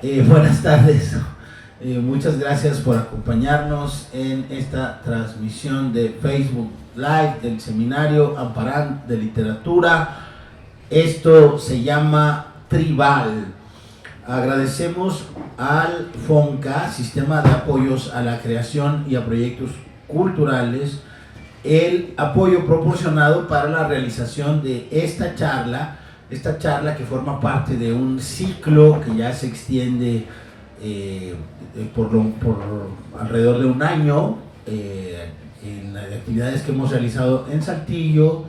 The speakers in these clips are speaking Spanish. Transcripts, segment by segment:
Buenas tardes. Muchas gracias por acompañarnos en esta transmisión de Facebook Live del Seminario Amparán de Literatura. Esto se llama Tribal. Agradecemos al FONCA, Sistema de Apoyos a la Creación y a Proyectos Culturales, el apoyo proporcionado para la realización de esta charla que forma parte de un ciclo que ya se extiende por alrededor de un año, en las actividades que hemos realizado en Saltillo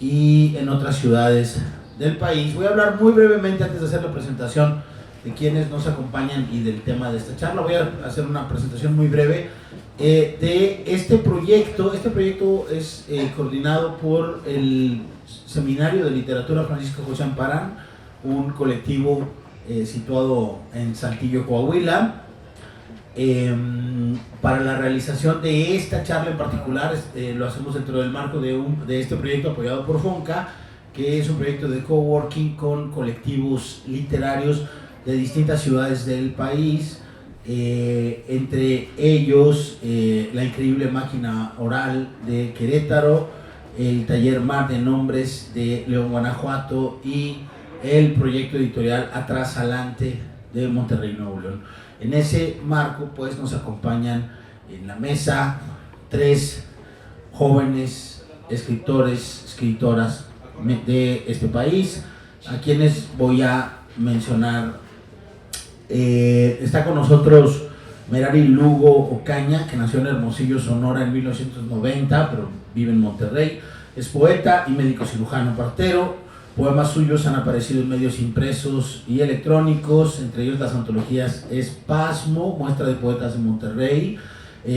y en otras ciudades del país. Voy a hablar muy brevemente antes de hacer la presentación de quienes nos acompañan y del tema de esta charla. Voy a hacer una presentación muy breve de este proyecto. Este proyecto es coordinado por el Seminario de Literatura Francisco José Amparán, un colectivo situado en Saltillo, Coahuila. Para la realización de esta charla en particular, lo hacemos dentro del marco de este proyecto apoyado por FONCA, que es un proyecto de coworking con colectivos literarios de distintas ciudades del país, entre ellos La Increíble Máquina Oral de Querétaro, el Taller Mar de Nombres de León, Guanajuato, y el proyecto editorial Atrasalante de Monterrey, Nuevo León. En ese marco, pues, nos acompañan en la mesa 3 jóvenes escritores, escritoras de este país, a quienes voy a mencionar. Está con nosotros Merari Lugo Ocaña, que nació en Hermosillo, Sonora, en 1990, pero vive en Monterrey. Es poeta y médico cirujano partero. Poemas suyos han aparecido en medios impresos y electrónicos, entre ellos las antologías Espasmo, Muestra de Poetas de Monterrey,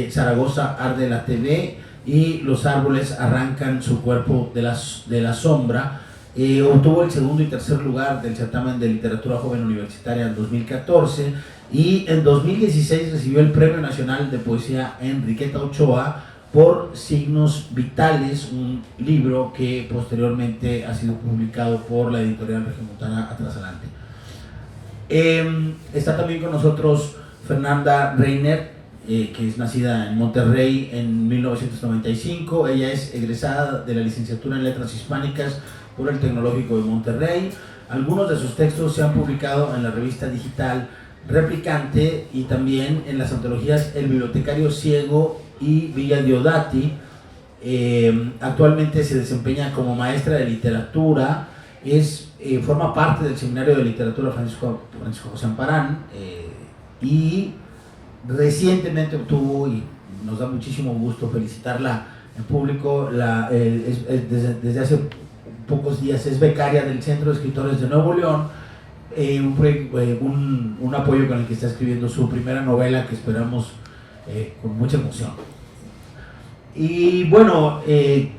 Zaragoza Arde la TV y Los árboles arrancan su cuerpo de la sombra. Obtuvo el segundo y tercer lugar del certamen de literatura joven universitaria en 2014 y en 2016 recibió el Premio Nacional de Poesía Enriqueta Ochoa por Signos Vitales, un libro que posteriormente ha sido publicado por la editorial regiomontana Atrasalante. Está también con nosotros Fernanda Reiner, que es nacida en Monterrey en 1995. Ella es egresada de la licenciatura en Letras Hispánicas por el Tecnológico de Monterrey. Algunos de sus textos se han publicado en la revista digital Replicante y también en las antologías El Bibliotecario Ciego y Villa Diodati. Actualmente se desempeña como maestra de literatura, forma parte del Seminario de Literatura Francisco José Amparán, y recientemente obtuvo, y nos da muchísimo gusto felicitarla en público, desde hace pocos días es becaria del Centro de Escritores de Nuevo León, un apoyo con el que está escribiendo su primera novela, que esperamos con mucha emoción. Y bueno,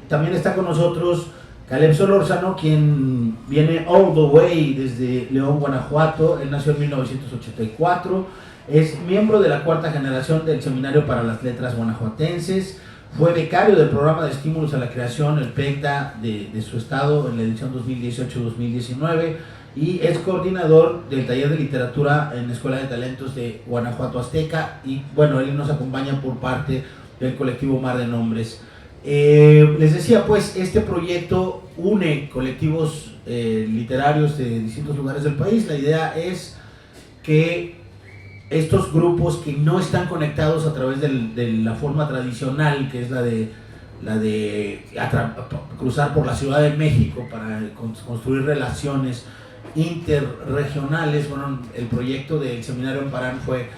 también está con nosotros Caleb Solórzano, quien viene all the way desde León, Guanajuato. Él nació en 1984, es miembro de la 4ª generación del Seminario para las Letras Guanajuatenses. Fue becario del programa de estímulos a la creación, el PECTA, de su estado en la edición 2018-2019, y es coordinador del taller de literatura en la Escuela de Talentos de Guanajuato Azteca. Y bueno, él nos acompaña por parte del colectivo Mar de Nombres. Les decía, pues, este proyecto une colectivos literarios de distintos lugares del país. La idea es que estos grupos que no están conectados a través de la forma tradicional, que es la de cruzar por la Ciudad de México para construir relaciones interregionales. Bueno, el proyecto del Seminario Amparán fue,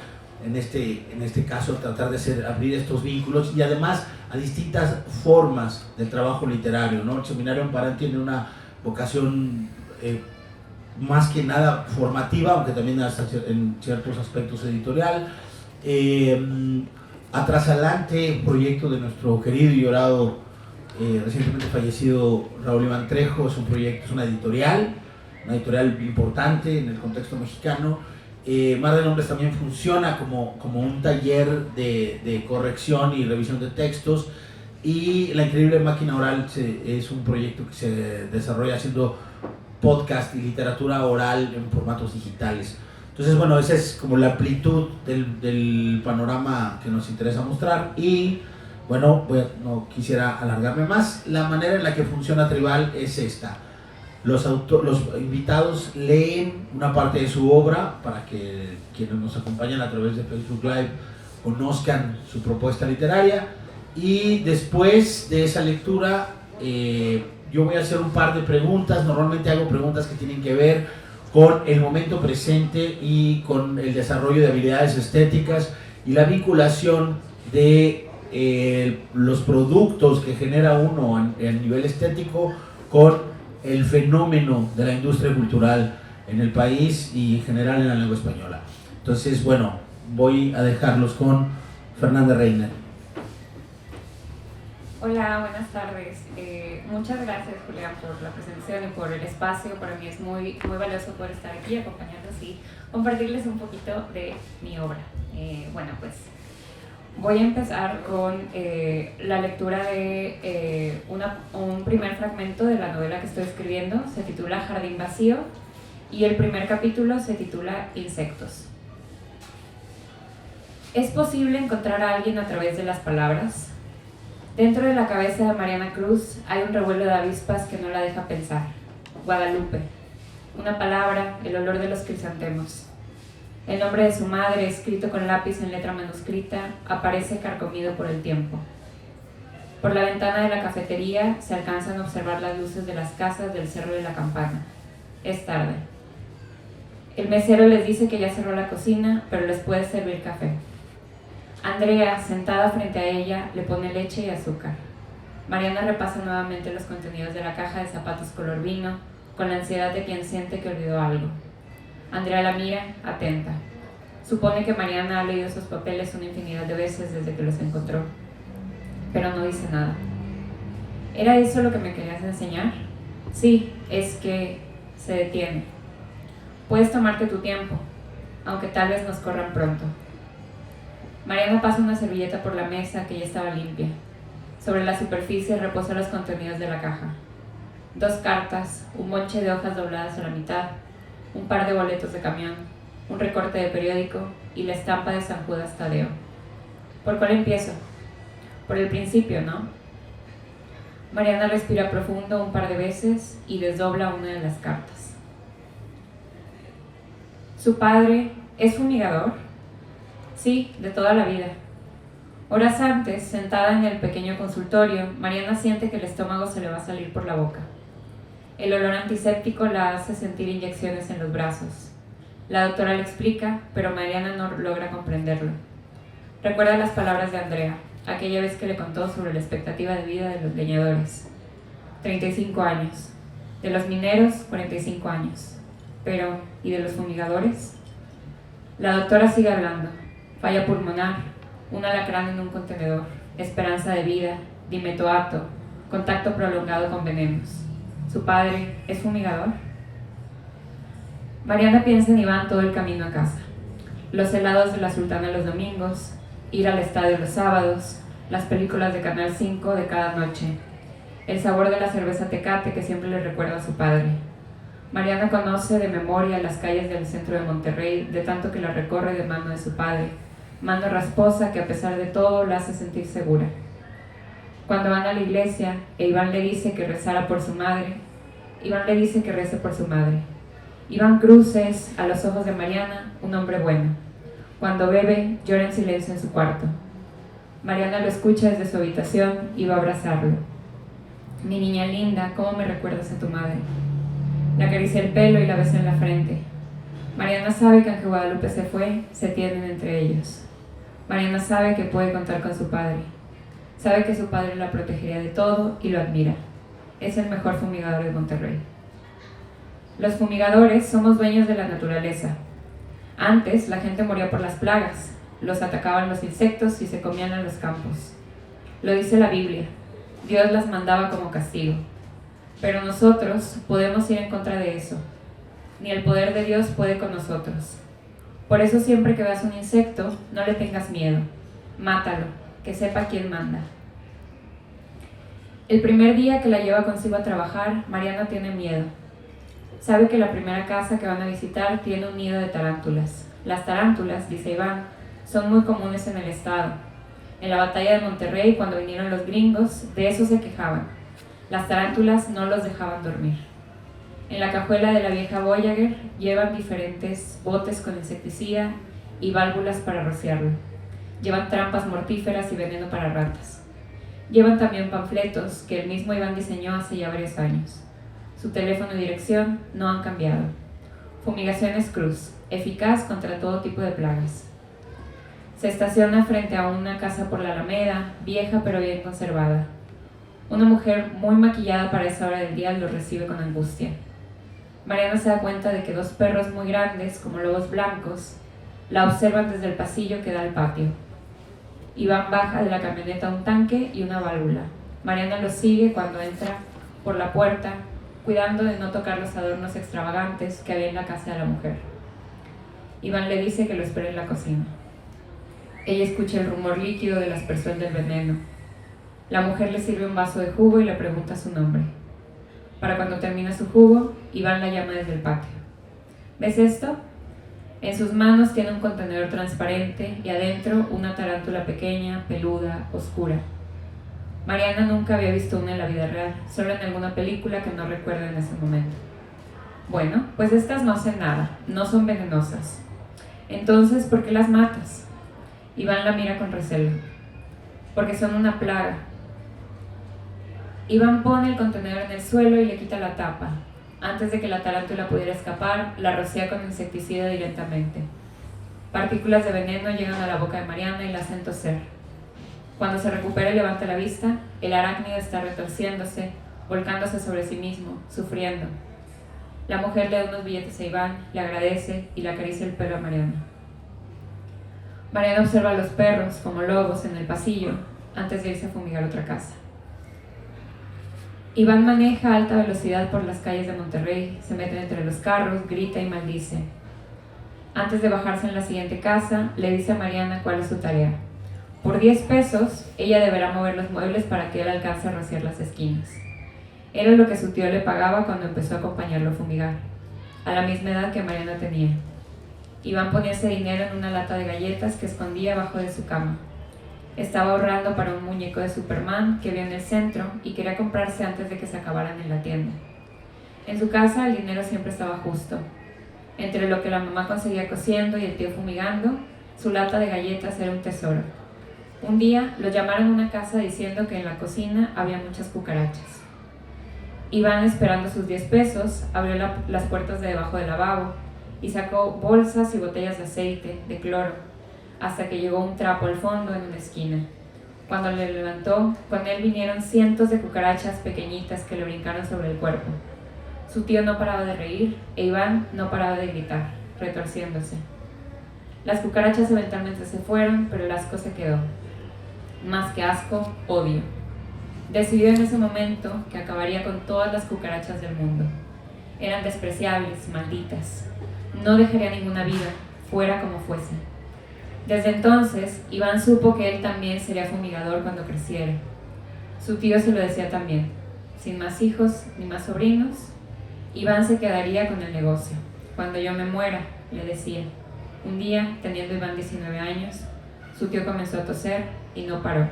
en este caso, tratar de abrir estos vínculos y además a distintas formas de trabajo literario, ¿no? El Seminario Amparán tiene una vocación más que nada formativa, aunque también en ciertos aspectos editorial. Atrasalante, proyecto de nuestro querido y llorado, recientemente fallecido Raúl Iván Trejo, es una editorial importante en el contexto mexicano. Mar de Nombres también funciona como un taller de corrección y revisión de textos, y La Increíble Máquina Oral es un proyecto que se desarrolla haciendo podcast y literatura oral en formatos digitales. Entonces, bueno, esa es como la amplitud del panorama que nos interesa mostrar. Y bueno, no quisiera alargarme más. La manera en la que funciona Tribal es esta. Los invitados leen una parte de su obra para que quienes nos acompañan a través de Facebook Live conozcan su propuesta literaria, y después de esa lectura yo voy a hacer un par de preguntas. Normalmente hago preguntas que tienen que ver con el momento presente y con el desarrollo de habilidades estéticas y la vinculación de los productos que genera uno a nivel estético con el fenómeno de la industria cultural en el país y en general en la lengua española. Entonces, bueno, voy a dejarlos con Fernanda Reiner. Hola, buenas tardes. Muchas gracias, Julián, por la presentación y por el espacio. Para mí es muy valioso poder estar aquí, acompañarlos y compartirles un poquito de mi obra. Bueno, pues voy a empezar con la lectura de un primer fragmento de la novela que estoy escribiendo. Se titula Jardín Vacío y el primer capítulo se titula Insectos. ¿Es posible encontrar a alguien a través de las palabras? Dentro de la cabeza de Mariana Cruz hay un revuelo de avispas que no la deja pensar. Guadalupe. Una palabra, el olor de los crisantemos. El nombre de su madre, escrito con lápiz en letra manuscrita, aparece carcomido por el tiempo. Por la ventana de la cafetería se alcanzan a observar las luces de las casas del Cerro de la Campana. Es tarde. El mesero les dice que ya cerró la cocina, pero les puede servir café. Andrea, sentada frente a ella, le pone leche y azúcar. Mariana repasa nuevamente los contenidos de la caja de zapatos color vino, con la ansiedad de quien siente que olvidó algo. Andrea la mira, atenta. Supone que Mariana ha leído esos papeles una infinidad de veces desde que los encontró, pero no dice nada. ¿Era eso lo que me querías enseñar? Sí, es que se detiene. Puedes tomarte tu tiempo, aunque tal vez nos corran pronto. Mariana pasa una servilleta por la mesa que ya estaba limpia. Sobre la superficie reposa los contenidos de la caja. 2 cartas, un monche de hojas dobladas a la mitad, un par de boletos de camión, un recorte de periódico y la estampa de San Judas Tadeo. ¿Por cuál empiezo? Por el principio, ¿no? Mariana respira profundo un par de veces y desdobla una de las cartas. ¿Su padre es fumigador? Sí, de toda la vida. Horas antes, sentada en el pequeño consultorio, Mariana siente que el estómago se le va a salir por la boca. El olor antiséptico la hace sentir inyecciones en los brazos. La doctora le explica, pero Mariana no logra comprenderlo. Recuerda las palabras de Andrea, aquella vez que le contó sobre la expectativa de vida de los leñadores. 35 años. De los mineros, 45 años. Pero, ¿y de los fumigadores? La doctora sigue hablando. Falla pulmonar, un alacrán en un contenedor, esperanza de vida, dimetoato, contacto prolongado con venenos. ¿Su padre es fumigador? Mariana piensa en Iván todo el camino a casa. Los helados de la Sultana los domingos, ir al estadio los sábados, las películas de Canal 5 de cada noche, el sabor de la cerveza Tecate que siempre le recuerda a su padre. Mariana conoce de memoria las calles del centro de Monterrey, de tanto que la recorre de mano de su padre, mano rasposa que a pesar de todo la hace sentir segura. Cuando van a la iglesia e Iván le dice que rezara por su madre, Iván le dice que rece por su madre. Iván Cruz es, a los ojos de Mariana, un hombre bueno. Cuando bebe, llora en silencio en su cuarto. Mariana lo escucha desde su habitación y va a abrazarlo. Mi niña linda, ¿cómo me recuerdas a tu madre? Le acaricia el pelo y la besa en la frente. Mariana sabe que aunque Guadalupe se fue, se tienen entre ellos. Mariana sabe que puede contar con su padre. Sabe que su padre la protegería de todo y lo admira. Es el mejor fumigador de Monterrey. Los fumigadores somos dueños de la naturaleza. Antes la gente moría por las plagas, los atacaban los insectos y se comían en los campos. Lo dice la Biblia, Dios las mandaba como castigo. Pero nosotros podemos ir en contra de eso. Ni el poder de Dios puede con nosotros. Por eso siempre que veas un insecto, no le tengas miedo. Mátalo, que sepa quién manda. El primer día que la lleva consigo a trabajar, Mariana tiene miedo. Sabe que la primera casa que van a visitar tiene un nido de tarántulas. Las tarántulas, dice Iván, son muy comunes en el estado. En la batalla de Monterrey, cuando vinieron los gringos, de eso se quejaban. Las tarántulas no los dejaban dormir. En la cajuela de la vieja Voyager llevan diferentes botes con insecticida y válvulas para rociarlo. Llevan trampas mortíferas y veneno para ratas. Llevan también panfletos que el mismo Iván diseñó hace ya varios años. Su teléfono y dirección no han cambiado. Fumigaciones Cruz, eficaz contra todo tipo de plagas. Se estaciona frente a una casa por la Alameda, vieja pero bien conservada. Una mujer muy maquillada para esa hora del día lo recibe con angustia. Mariana se da cuenta de que dos perros muy grandes, como lobos blancos, la observan desde el pasillo que da al patio. Iván baja de la camioneta un tanque y una válvula. Mariana lo sigue cuando entra por la puerta, cuidando de no tocar los adornos extravagantes que había en la casa de la mujer. Iván le dice que lo espere en la cocina. Ella escucha el rumor líquido del aspersor del veneno. La mujer le sirve un vaso de jugo y le pregunta su nombre. Para cuando termina su jugo, Iván la llama desde el patio. ¿Ves esto? En sus manos tiene un contenedor transparente y adentro una tarántula pequeña, peluda, oscura. Mariana nunca había visto una en la vida real, solo en alguna película que no recuerda en ese momento. Bueno, pues estas no hacen nada, no son venenosas. Entonces, ¿por qué las matas? Iván la mira con recelo. Porque son una plaga. Iván pone el contenedor en el suelo y le quita la tapa. Antes de que la tarántula pudiera escapar, la rocía con insecticida directamente. Partículas de veneno llegan a la boca de Mariana y la hacen toser. Cuando se recupera y levanta la vista, el arácnido está retorciéndose, volcándose sobre sí mismo, sufriendo. La mujer le da unos billetes a Iván, le agradece y le acaricia el pelo a Mariana. Mariana observa a los perros, como lobos, en el pasillo, antes de irse a fumigar otra casa. Iván maneja a alta velocidad por las calles de Monterrey, se mete entre los carros, grita y maldice. Antes de bajarse en la siguiente casa, le dice a Mariana cuál es su tarea. Por 10 pesos, ella deberá mover los muebles para que él alcance a rociar las esquinas. Era lo que su tío le pagaba cuando empezó a acompañarlo a fumigar, a la misma edad que Mariana tenía. Iván ponía ese dinero en una lata de galletas que escondía abajo de su cama. Estaba ahorrando para un muñeco de Superman que vio en el centro y quería comprarse antes de que se acabaran en la tienda. En su casa el dinero siempre estaba justo. Entre lo que la mamá conseguía cociendo y el tío fumigando, su lata de galletas era un tesoro. Un día lo llamaron a una casa diciendo que en la cocina había muchas cucarachas. Iván, esperando sus 10 pesos, abrió las puertas de debajo del lavabo y sacó bolsas y botellas de aceite, de cloro, hasta que llegó un trapo al fondo en una esquina. Cuando le levantó, con él vinieron cientos de cucarachas pequeñitas que le brincaron sobre el cuerpo. Su tío no paraba de reír e Iván no paraba de gritar, retorciéndose. Las cucarachas eventualmente se fueron, pero el asco se quedó. Más que asco, odio. Decidió en ese momento que acabaría con todas las cucarachas del mundo. Eran despreciables, malditas. No dejaría ninguna vida, fuera como fuese. Desde entonces, Iván supo que él también sería fumigador cuando creciera. Su tío se lo decía también. Sin más hijos ni más sobrinos, Iván se quedaría con el negocio. Cuando yo me muera, le decía. Un día, teniendo Iván 19 años, su tío comenzó a toser y no paró.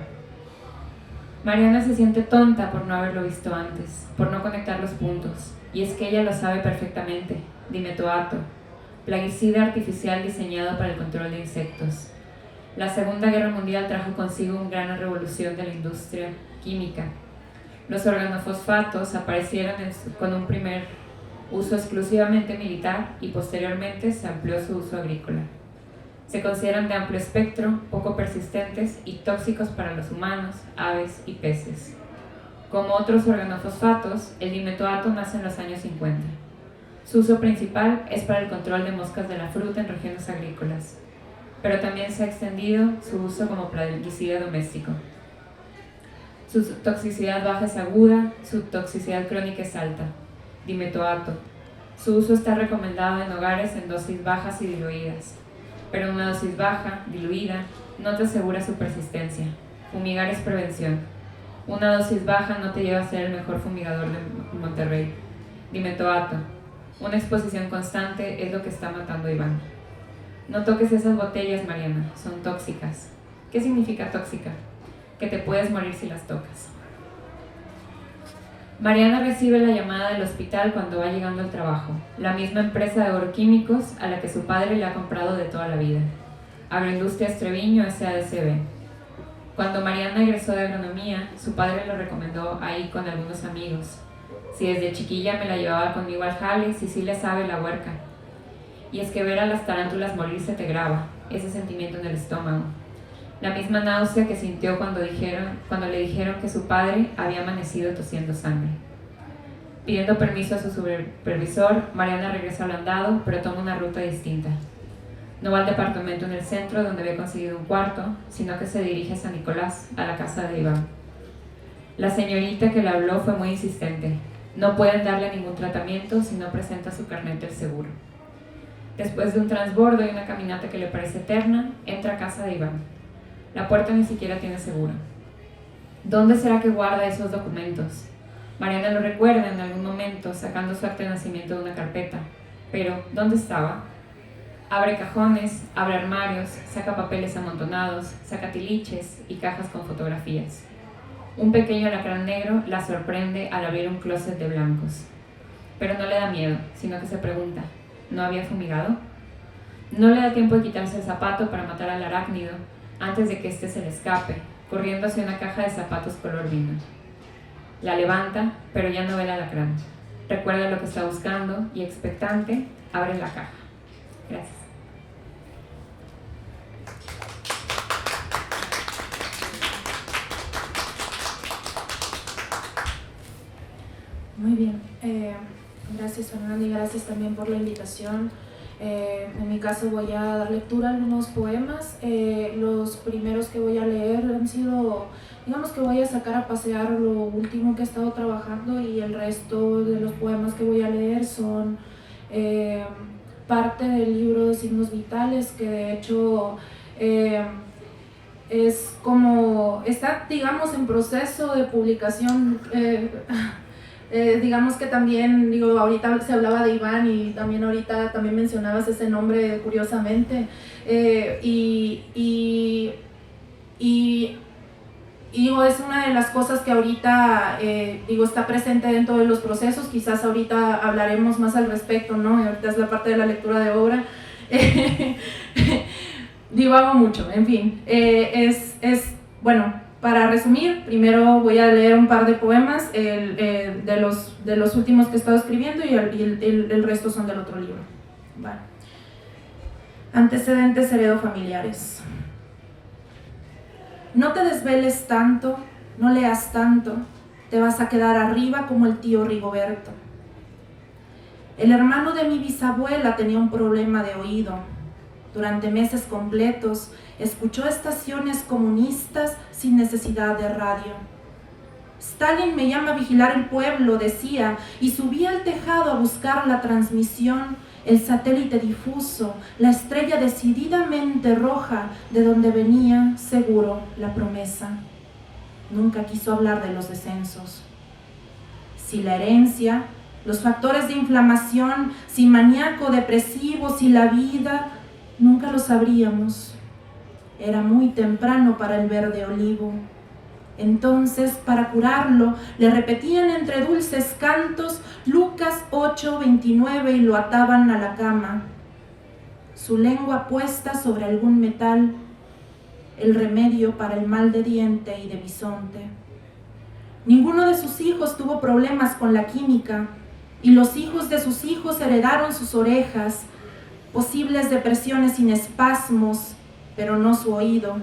Mariana se siente tonta por no haberlo visto antes, por no conectar los puntos. Y es que ella lo sabe perfectamente. Dimetoato, plaguicida artificial diseñado para el control de insectos. La Segunda Guerra Mundial trajo consigo una gran revolución de la industria química. Los organofosfatos aparecieron con un primer uso exclusivamente militar y posteriormente se amplió su uso agrícola. Se consideran de amplio espectro, poco persistentes y tóxicos para los humanos, aves y peces. Como otros organofosfatos, el dimetoato nace en los años 50. Su uso principal es para el control de moscas de la fruta en regiones agrícolas, pero también se ha extendido su uso como plaguicida doméstico. Su toxicidad baja es aguda, su toxicidad crónica es alta. Dimetoato. Su uso está recomendado en hogares en dosis bajas y diluidas, pero una dosis baja, diluida, no te asegura su persistencia. Fumigar es prevención. Una dosis baja no te lleva a ser el mejor fumigador de Monterrey. Dimetoato. Una exposición constante es lo que está matando a Iván. No toques esas botellas, Mariana, son tóxicas. ¿Qué significa tóxica? Que te puedes morir si las tocas. Mariana recibe la llamada del hospital cuando va llegando al trabajo, la misma empresa de agroquímicos a la que su padre le ha comprado de toda la vida, Agroindustrias Treviño SADCB. Cuando Mariana egresó de agronomía, su padre lo recomendó ahí con algunos amigos. Si desde chiquilla me la llevaba conmigo al jale, si sí le sabe la huerca. Y es que ver a las tarántulas morirse te graba, ese sentimiento en el estómago. La misma náusea que sintió cuando le dijeron que su padre había amanecido tosiendo sangre. Pidiendo permiso a su supervisor, Mariana regresa al andado, pero toma una ruta distinta. No va al departamento en el centro donde había conseguido un cuarto, sino que se dirige a San Nicolás, a la casa de Iván. La señorita que le habló fue muy insistente. No pueden darle ningún tratamiento si no presenta su carnet del seguro. Después de un transbordo y una caminata que le parece eterna, entra a casa de Iván. La puerta ni siquiera tiene seguro. ¿Dónde será que guarda esos documentos? Mariana lo recuerda en algún momento, sacando su acta de nacimiento de una carpeta. Pero, ¿dónde estaba? Abre cajones, abre armarios, saca papeles amontonados, saca tiliches y cajas con fotografías. Un pequeño alacrán negro la sorprende al abrir un closet de blancos. Pero no le da miedo, sino que se pregunta, ¿no había fumigado? No le da tiempo de quitarse el zapato para matar al arácnido antes de que éste se le escape, corriendo hacia una caja de zapatos color vino. La levanta, pero ya no ve el alacrán. Recuerda lo que está buscando y, expectante, abre la caja. Gracias. Muy bien. Gracias, Fernanda, y gracias también por la invitación. En mi caso voy a dar lectura a algunos poemas. Los primeros que voy a leer han sido, digamos que voy a sacar a pasear lo último que he estado trabajando, y el resto de los poemas que voy a leer son parte del libro de signos vitales, que de hecho es como, está, digamos, en proceso de publicación. Digamos que también, digo, ahorita se hablaba de Iván y también ahorita también mencionabas ese nombre curiosamente, digo, es una de las cosas que ahorita, digo, está presente dentro de los procesos. Quizás ahorita hablaremos más al respecto, ¿no? Y ahorita es la parte de la lectura de obra. Divago mucho, en fin, bueno. Para resumir, primero voy a leer un par de poemas de los últimos que he estado escribiendo, y el resto son del otro libro. Vale. Antecedentes heredofamiliares. No te desveles tanto, no leas tanto, te vas a quedar arriba como el tío Rigoberto. El hermano de mi bisabuela tenía un problema de oído. Durante meses completos escuchó estaciones comunistas sin necesidad de radio. Stalin me llama a vigilar el pueblo, decía, y subí al tejado a buscar la transmisión, el satélite difuso, la estrella decididamente roja de donde venía, seguro, la promesa. Nunca quiso hablar de los descensos. Si la herencia, los factores de inflamación, si maníaco depresivo, si la vida, nunca lo sabríamos. Era muy temprano para el verde olivo. Entonces, para curarlo, le repetían entre dulces cantos Lucas 8:29 y lo ataban a la cama. Su lengua puesta sobre algún metal, el remedio para el mal de diente y de bisonte. Ninguno de sus hijos tuvo problemas con la química, y los hijos de sus hijos heredaron sus orejas, posibles depresiones sin espasmos, pero no su oído.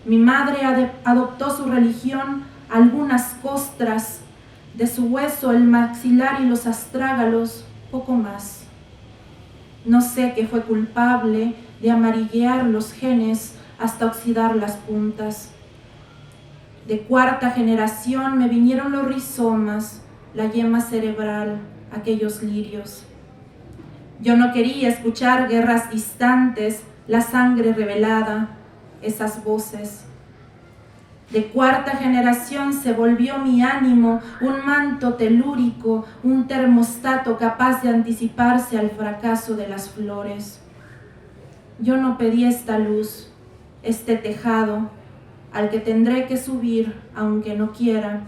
Mi madre adoptó su religión, algunas costras, de su hueso el maxilar y los astrágalos, poco más. No sé qué fue culpable de amarillear los genes hasta oxidar las puntas. De cuarta generación me vinieron los rizomas, la yema cerebral, aquellos lirios. Yo no quería escuchar guerras distantes, la sangre revelada, esas voces. De cuarta generación se volvió mi ánimo un manto telúrico, un termostato capaz de anticiparse al fracaso de las flores. Yo no pedí esta luz, este tejado, al que tendré que subir aunque no quiera,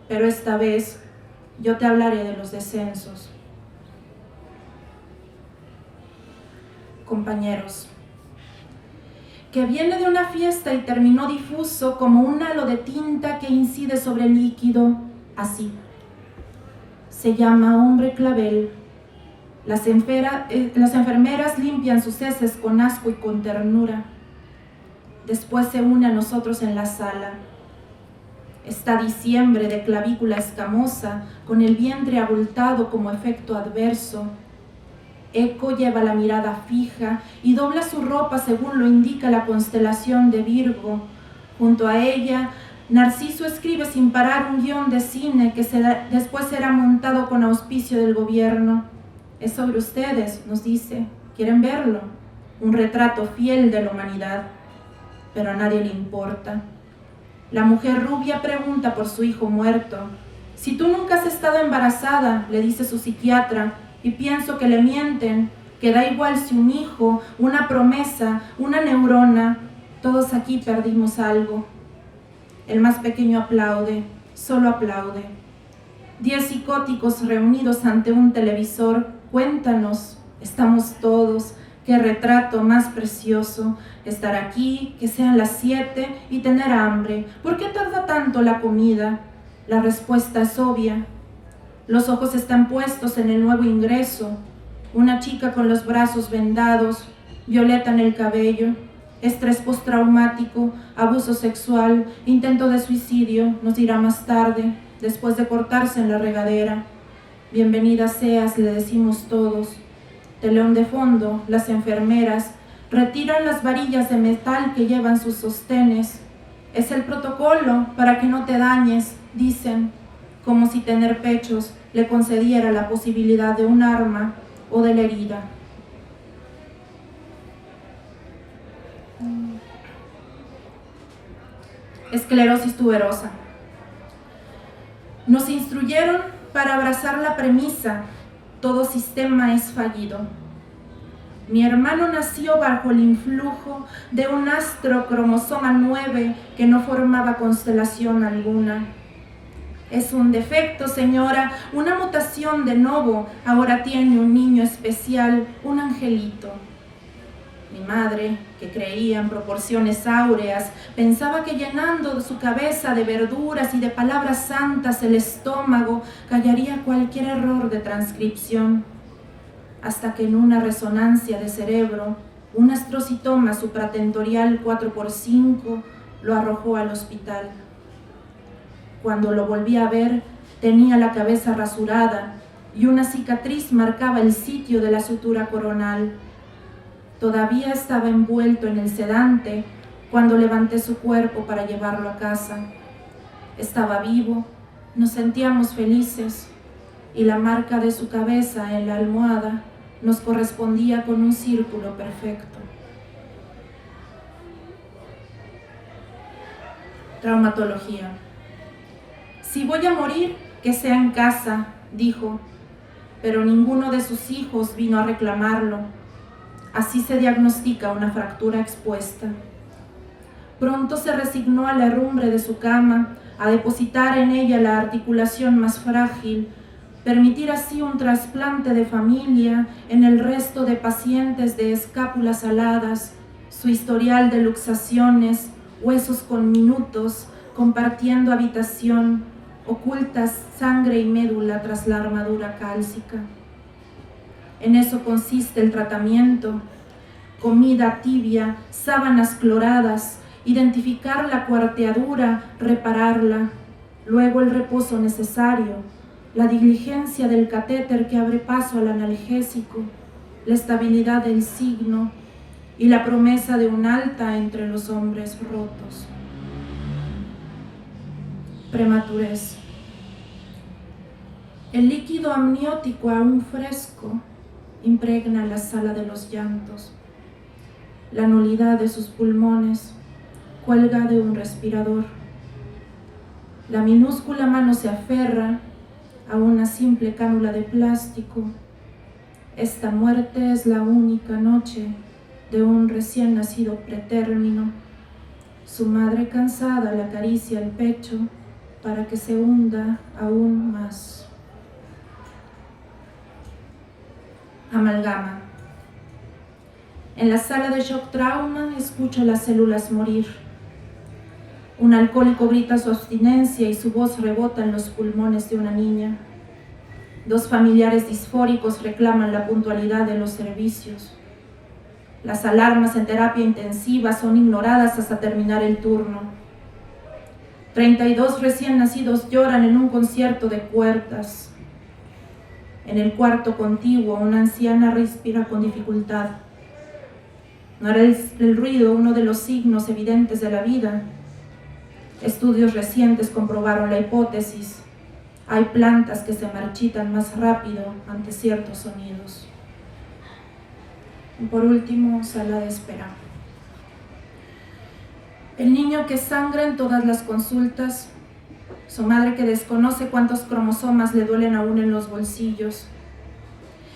pero esta vez yo te hablaré de los descensos. Compañeros, que viene de una fiesta y terminó difuso como un halo de tinta que incide sobre el líquido, así. Se llama hombre clavel. Las enfermeras limpian sus heces con asco y con ternura. Después se une a nosotros en la sala. Está diciembre de clavícula escamosa, con el vientre abultado como efecto adverso. Eco lleva la mirada fija y dobla su ropa según lo indica la constelación de Virgo. Junto a ella, Narciso escribe sin parar un guión de cine que después será montado con auspicio del gobierno. Es sobre ustedes, nos dice. ¿Quieren verlo? Un retrato fiel de la humanidad. Pero a nadie le importa. La mujer rubia pregunta por su hijo muerto. Si tú nunca has estado embarazada, le dice su psiquiatra, y pienso que le mienten, que da igual si un hijo, una promesa, una neurona, todos aquí perdimos algo. El más pequeño aplaude, solo aplaude. 10 psicóticos reunidos ante un televisor, cuéntanos, estamos todos, qué retrato más precioso, estar aquí, que sean las 7 y tener hambre. ¿Por qué tarda tanto la comida? La respuesta es obvia. Los ojos están puestos en el nuevo ingreso. Una chica con los brazos vendados, violeta en el cabello, estrés postraumático, abuso sexual, intento de suicidio, nos dirá más tarde, después de cortarse en la regadera. Bienvenida seas, le decimos todos. Telón de fondo, las enfermeras retiran las varillas de metal que llevan sus sostenes. Es el protocolo para que no te dañes, dicen, como si tener pechos le concediera la posibilidad de un arma o de la herida. Esclerosis tuberosa. Nos instruyeron para abrazar la premisa: todo sistema es fallido. Mi hermano nació bajo el influjo de un astro cromosoma 9 que no formaba constelación alguna. Es un defecto, señora, una mutación de novo. Ahora tiene un niño especial, un angelito. Mi madre, que creía en proporciones áureas, pensaba que llenando su cabeza de verduras y de palabras santas el estómago callaría cualquier error de transcripción. Hasta que en una resonancia de cerebro, un astrocitoma supratentorial 4x5 lo arrojó al hospital. Cuando lo volví a ver, tenía la cabeza rasurada y una cicatriz marcaba el sitio de la sutura coronal. Todavía estaba envuelto en el sedante cuando levanté su cuerpo para llevarlo a casa. Estaba vivo, nos sentíamos felices y la marca de su cabeza en la almohada nos correspondía con un círculo perfecto. Traumatología. Si voy a morir, que sea en casa, dijo, pero ninguno de sus hijos vino a reclamarlo. Así se diagnostica una fractura expuesta. Pronto se resignó a la herrumbre de su cama, a depositar en ella la articulación más frágil, permitir así un trasplante de familia en el resto de pacientes de escápulas aladas, su historial de luxaciones, huesos con minutos, compartiendo habitación, ocultas sangre y médula tras la armadura cálcica. En eso consiste el tratamiento: comida tibia, sábanas cloradas, identificar la cuarteadura, repararla, luego el reposo necesario, la diligencia del catéter que abre paso al analgésico, la estabilidad del signo y la promesa de un alta entre los hombres rotos. Prematurez. El líquido amniótico aún fresco impregna la sala de los llantos. La nulidad de sus pulmones, cuelga de un respirador. La minúscula mano se aferra a una simple cánula de plástico. Esta muerte es la única noche de un recién nacido pretérmino. Su madre cansada le acaricia el pecho para que se hunda aún más. Amalgama. En la sala de shock trauma escucho las células morir. Un alcohólico grita su abstinencia y su voz rebota en los pulmones de una niña. Dos familiares disfóricos reclaman la puntualidad de los servicios. Las alarmas en terapia intensiva son ignoradas hasta terminar el turno. 32 recién nacidos lloran en un concierto de cuerdas. En el cuarto contiguo, una anciana respira con dificultad. ¿No era el ruido uno de los signos evidentes de la vida? Estudios recientes comprobaron la hipótesis. Hay plantas que se marchitan más rápido ante ciertos sonidos. Y por último, sala de espera. El niño que sangra en todas las consultas, su madre que desconoce cuántos cromosomas le duelen aún en los bolsillos,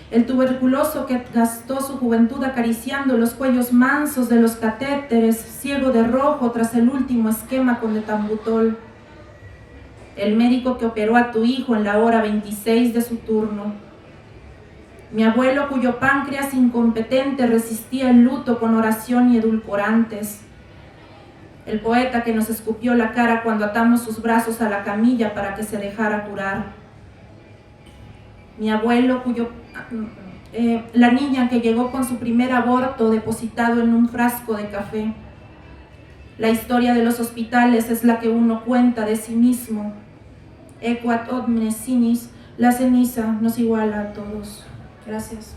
el tuberculoso que gastó su juventud acariciando los cuellos mansos de los catéteres, ciego de rojo tras el último esquema con etambutol, el médico que operó a tu hijo en la hora 26 de su turno, mi abuelo cuyo páncreas incompetente resistía el luto con oración y edulcorantes, el poeta que nos escupió la cara cuando atamos sus brazos a la camilla para que se dejara curar, mi abuelo la niña que llegó con su primer aborto depositado en un frasco de café. La historia de los hospitales es la que uno cuenta de sí mismo. Equat omnes sinis, la ceniza nos iguala a todos. Gracias.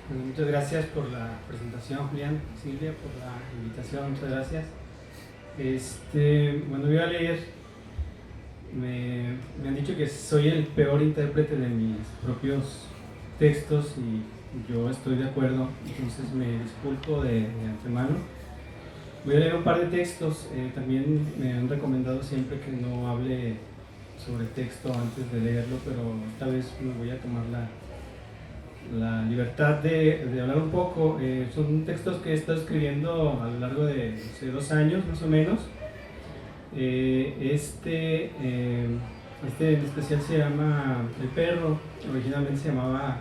Muchas gracias por la presentación, Julián, Silvia, por la invitación, muchas gracias. Bueno, voy a leer. Me han dicho que soy el peor intérprete de mis propios textos y yo estoy de acuerdo, entonces me disculpo de antemano. Voy a leer un par de textos. También me han recomendado siempre que no hable sobre texto antes de leerlo, pero esta vez me voy a tomar la libertad de hablar un poco. Son textos que he estado escribiendo a lo largo de 2 años más o menos. Este en especial se llama El perro. Originalmente se llamaba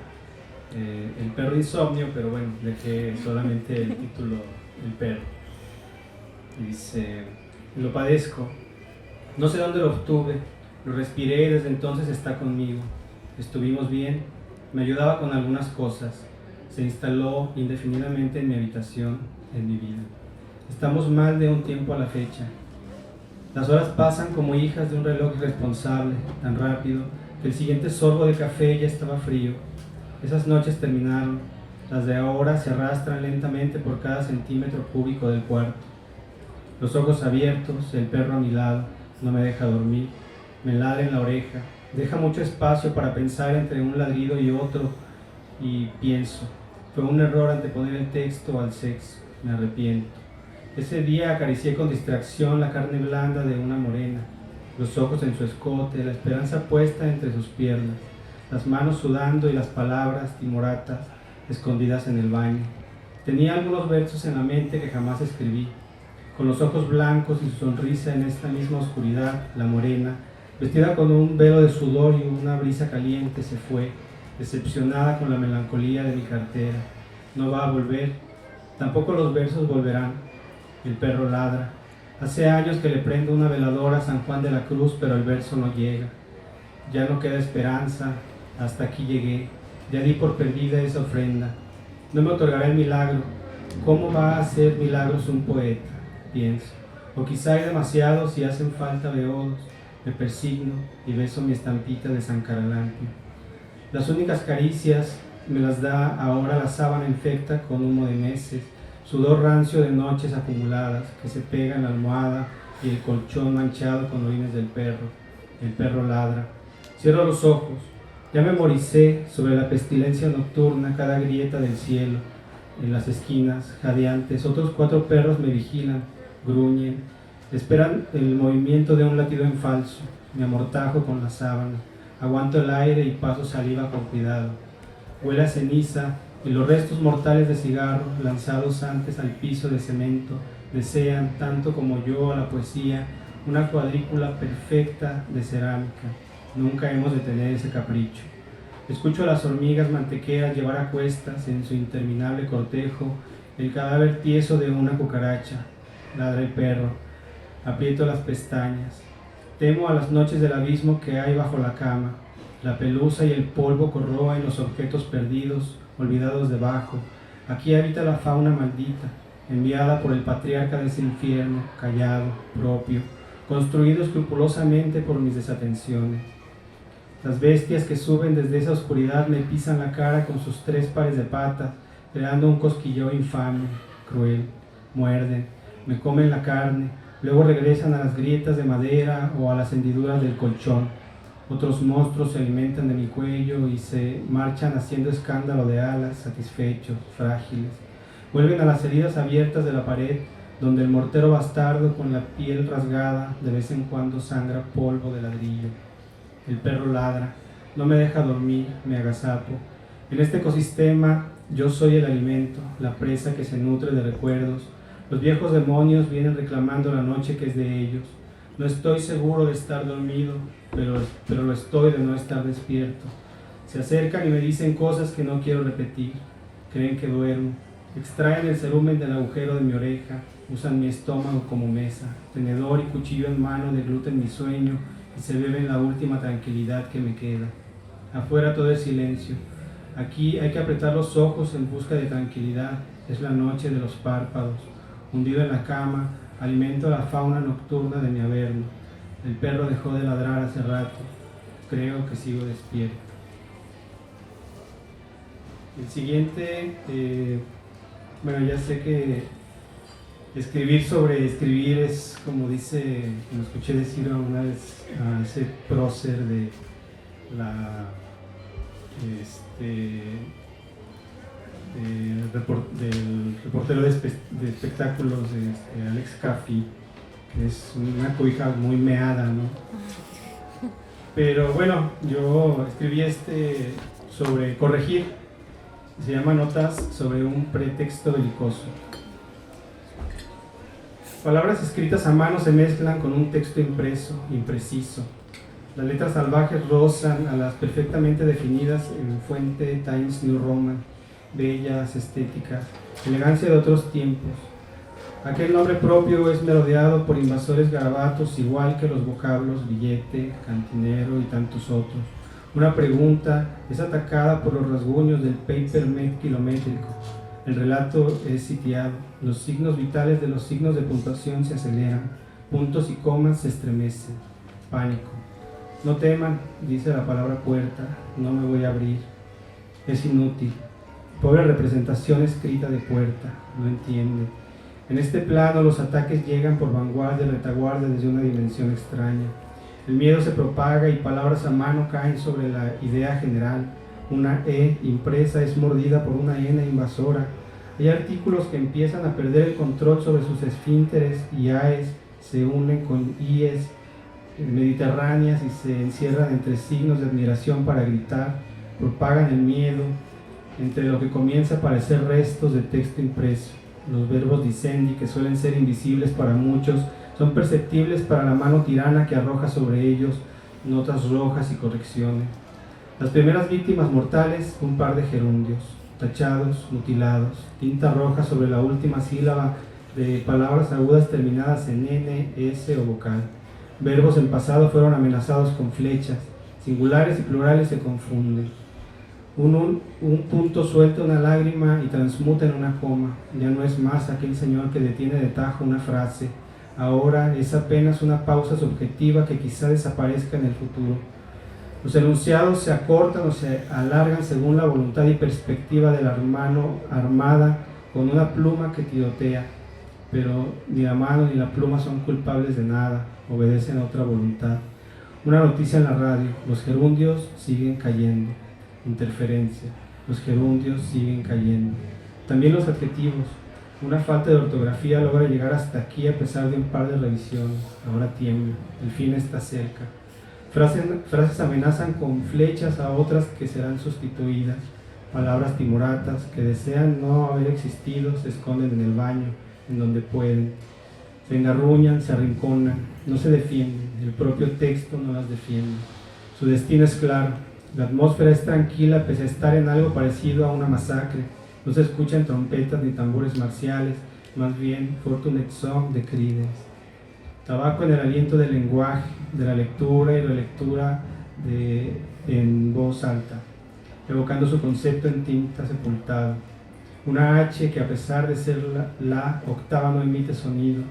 El perro insomnio, pero bueno, dejé solamente el título El perro. Y dice: lo padezco, no sé dónde lo obtuve, lo respiré y desde entonces está conmigo. Estuvimos bien. Me ayudaba con algunas cosas. Se instaló indefinidamente en mi habitación, en mi vida. Estamos mal de un tiempo a la fecha. Las horas pasan como hijas de un reloj irresponsable, tan rápido que el siguiente sorbo de café ya estaba frío. Esas noches terminaron. Las de ahora se arrastran lentamente por cada centímetro cúbico del cuarto. Los ojos abiertos, el perro a mi lado, no me deja dormir. Me ladra en la oreja. Deja mucho espacio para pensar entre un ladrido y otro, y pienso, fue un error anteponer el texto al sexo, me arrepiento. Ese día acaricié con distracción la carne blanda de una morena, los ojos en su escote, la esperanza puesta entre sus piernas, las manos sudando y las palabras timoratas escondidas en el baño. Tenía algunos versos en la mente que jamás escribí. Con los ojos blancos y su sonrisa en esta misma oscuridad, la morena, vestida con un velo de sudor y una brisa caliente, se fue, decepcionada con la melancolía de mi cartera. No va a volver, tampoco los versos volverán. El perro ladra. Hace años que le prendo una veladora a San Juan de la Cruz, pero el verso no llega. Ya no queda esperanza, hasta aquí llegué. Ya di por perdida esa ofrenda. No me otorgará el milagro. ¿Cómo va a hacer milagros un poeta? Pienso. O quizá hay demasiados y hacen falta beodos. Me persigno y beso mi estampita de San Caralampio. Las únicas caricias me las da ahora la sábana infecta con humo de meses, sudor rancio de noches acumuladas que se pega en la almohada y el colchón manchado con orines del perro. El perro ladra. Cierro los ojos. Ya memoricé sobre la pestilencia nocturna cada grieta del cielo, en las esquinas, jadeantes, otros 4 perros me vigilan, gruñen, esperan el movimiento de un latido en falso, me amortajo con la sábana, aguanto el aire y paso saliva con cuidado. Huele a ceniza y los restos mortales de cigarro, lanzados antes al piso de cemento, desean, tanto como yo, a la poesía, una cuadrícula perfecta de cerámica. Nunca hemos de tener ese capricho. Escucho a las hormigas mantequeras llevar a cuestas en su interminable cortejo el cadáver tieso de una cucaracha. Ladra el perro. Aprieto las pestañas. Temo a las noches del abismo que hay bajo la cama. La pelusa y el polvo corroen los objetos perdidos, olvidados debajo. Aquí habita la fauna maldita, enviada por el patriarca de ese infierno, callado, propio, construido escrupulosamente por mis desatenciones. Las bestias que suben desde esa oscuridad me pisan la cara con sus 3 pares de patas, creando un cosquilleo infame, cruel. Muerden, me comen la carne, luego regresan a las grietas de madera o a las hendiduras del colchón. Otros monstruos se alimentan de mi cuello y se marchan haciendo escándalo de alas, satisfechos, frágiles. Vuelven a las heridas abiertas de la pared, donde el mortero bastardo con la piel rasgada de vez en cuando sangra polvo de ladrillo. El perro ladra, no me deja dormir, me agazapo. En este ecosistema yo soy el alimento, la presa que se nutre de recuerdos. Los viejos demonios vienen reclamando la noche que es de ellos. No estoy seguro de estar dormido, pero lo estoy de no estar despierto. Se acercan y me dicen cosas que no quiero repetir. Creen que duermo. Extraen el cerumen del agujero de mi oreja. Usan mi estómago como mesa. Tenedor y cuchillo en mano degluten mi sueño y se beben la última tranquilidad que me queda. Afuera todo es silencio. Aquí hay que apretar los ojos en busca de tranquilidad. Es la noche de los párpados. Hundido en la cama, alimento a la fauna nocturna de mi averno. El perro dejó de ladrar hace rato. Creo que sigo despierto. El siguiente, bueno, ya sé que escribir sobre escribir es, como dice, como escuché decir una vez a ese prócer de la del reportero de espectáculos, Alex Caffey, que es una cobija muy meada, ¿no? Pero bueno, yo escribí sobre corregir, se llama Notas sobre un pretexto belicoso. Palabras escritas a mano se mezclan con un texto impreso, impreciso. Las letras salvajes rozan a las perfectamente definidas en fuente Times New Roman, bellas, estéticas, elegancia de otros tiempos. Aquel nombre propio es merodeado por invasores garabatos, igual que los vocablos billete, cantinero y tantos otros. Una pregunta es atacada por los rasguños del papermet kilométrico. El relato es sitiado. Los signos vitales de los signos de puntuación se aceleran. Puntos y comas se estremecen. Pánico. No teman, dice la palabra puerta. No me voy a abrir. Es inútil. Pobre representación escrita de puerta. No entiende. En este plano los ataques llegan por vanguardia y retaguardia desde una dimensión extraña. El miedo se propaga y palabras a mano caen sobre la idea general. Una E impresa es mordida por una N invasora. Hay artículos que empiezan a perder el control sobre sus esfínteres y AES se unen con IES mediterráneas y se encierran entre signos de admiración para gritar, propagan el miedo entre lo que comienza a parecer restos de texto impreso. Los verbos dicendi, que suelen ser invisibles para muchos, son perceptibles para la mano tirana que arroja sobre ellos notas rojas y correcciones. Las primeras víctimas mortales, un par de gerundios, tachados, mutilados, tinta roja sobre la última sílaba de palabras agudas terminadas en N, S o vocal. Verbos en pasado fueron amenazados con flechas, singulares y plurales se confunden. Un punto suelta una lágrima y transmuta en una coma. Ya no es más aquel señor que detiene de tajo una frase. Ahora es apenas una pausa subjetiva que quizá desaparezca en el futuro. Los enunciados se acortan o se alargan según la voluntad y perspectiva de la mano armada con una pluma que tirotea, pero ni la mano ni la pluma son culpables de nada, obedecen a otra voluntad. Una noticia en la radio: los gerundios siguen cayendo. Interferencia: los gerundios siguen cayendo. También los adjetivos: una falta de ortografía logra llegar hasta aquí a pesar de un par de revisiones. Ahora tiembla, el fin está cerca. Frases amenazan con flechas a otras que serán sustituidas. Palabras timoratas que desean no haber existido se esconden en el baño, en donde pueden. Se engarruñan, se arrinconan, no se defienden. El propio texto no las defiende. Su destino es claro. La atmósfera es tranquila pese a estar en algo parecido a una masacre. No se escuchan trompetas ni tambores marciales, más bien Fortunate Song de Creedence. Tabaco en el aliento del lenguaje, de la lectura y relectura en voz alta, evocando su concepto en tinta sepultada. Una H que a pesar de ser la octava no emite sonido.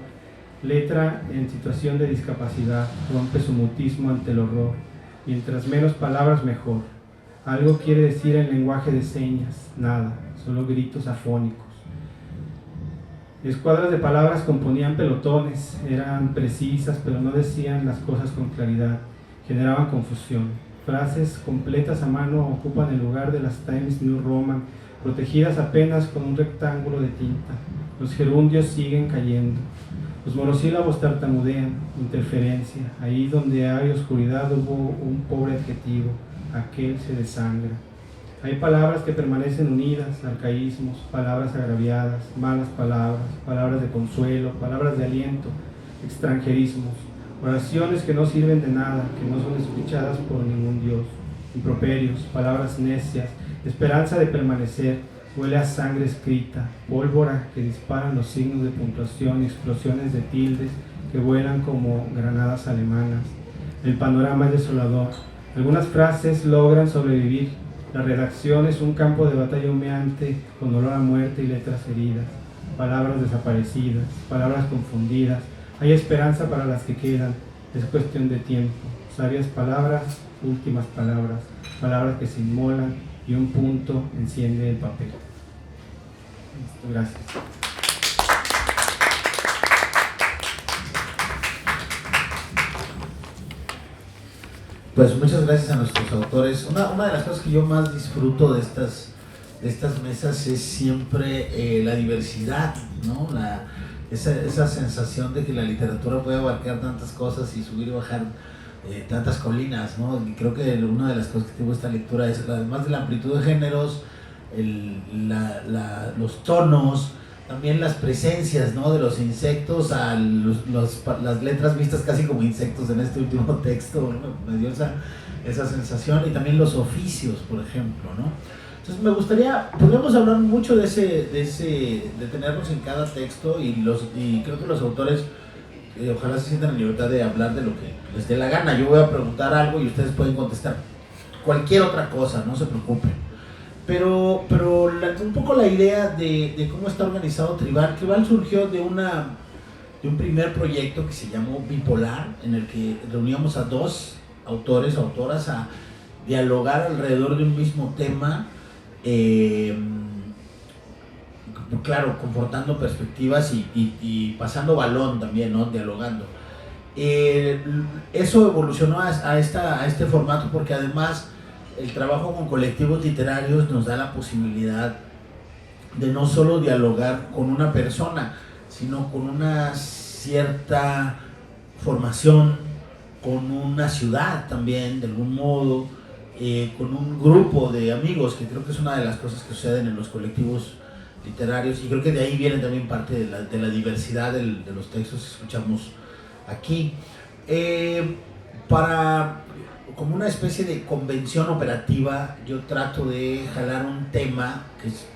Letra en situación de discapacidad, rompe su mutismo ante el horror. Mientras menos palabras mejor. Algo quiere decir en lenguaje de señas, nada, solo gritos afónicos. Escuadras de palabras componían pelotones, eran precisas pero no decían las cosas con claridad, generaban confusión. Frases completas a mano ocupan el lugar de las Times New Roman, protegidas apenas con un rectángulo de tinta. Los gerundios siguen cayendo. Los monosílabos tartamudean. Interferencia: ahí donde hay oscuridad hubo un pobre adjetivo, aquel se desangra. Hay palabras que permanecen unidas, arcaísmos, palabras agraviadas, malas palabras, palabras de consuelo, palabras de aliento, extranjerismos, oraciones que no sirven de nada, que no son escuchadas por ningún Dios, improperios, palabras necias, esperanza de permanecer, huele a sangre escrita, pólvora que disparan los signos de puntuación, explosiones de tildes que vuelan como granadas alemanas. El panorama es desolador. Algunas frases logran sobrevivir. La redacción es un campo de batalla humeante con olor a muerte y letras heridas, palabras desaparecidas, palabras confundidas. Hay esperanza para las que quedan, es cuestión de tiempo. Sabias palabras, últimas palabras, palabras que se inmolan y un punto enciende el papel. Gracias. Pues muchas gracias a nuestros autores. Una de las cosas que yo más disfruto de estas mesas es siempre la diversidad, ¿no? Esa sensación de que la literatura puede abarcar tantas cosas y subir y bajar tantas colinas, ¿no? Y creo que una de las cosas que tengo esta lectura es, además de la amplitud de géneros, los tonos, también las presencias, ¿no? De los insectos a las letras vistas casi como insectos en este último texto, ¿no? Me dio esa sensación, y también los oficios, por ejemplo, ¿no? Entonces me gustaría, podríamos hablar mucho de detenernos en cada texto, y creo que los autores ojalá se sientan en libertad de hablar de lo que les dé la gana. Yo voy a preguntar algo y ustedes pueden contestar cualquier otra cosa, no se preocupen. Pero un poco la idea de cómo está organizado Tribal. Tribal surgió de un primer proyecto que se llamó Bipolar, en el que reuníamos a dos autores, autoras, a dialogar alrededor de un mismo tema, claro, confortando perspectivas y pasando balón también, ¿no? Dialogando. Eso evolucionó a este formato porque además el trabajo con colectivos literarios nos da la posibilidad de no solo dialogar con una persona, sino con una cierta formación, con una ciudad también, de algún modo, con un grupo de amigos, que creo que es una de las cosas que suceden en los colectivos literarios, y creo que de ahí viene también parte de la diversidad de los textos que escuchamos aquí. Como una especie de convención operativa, yo trato de jalar un tema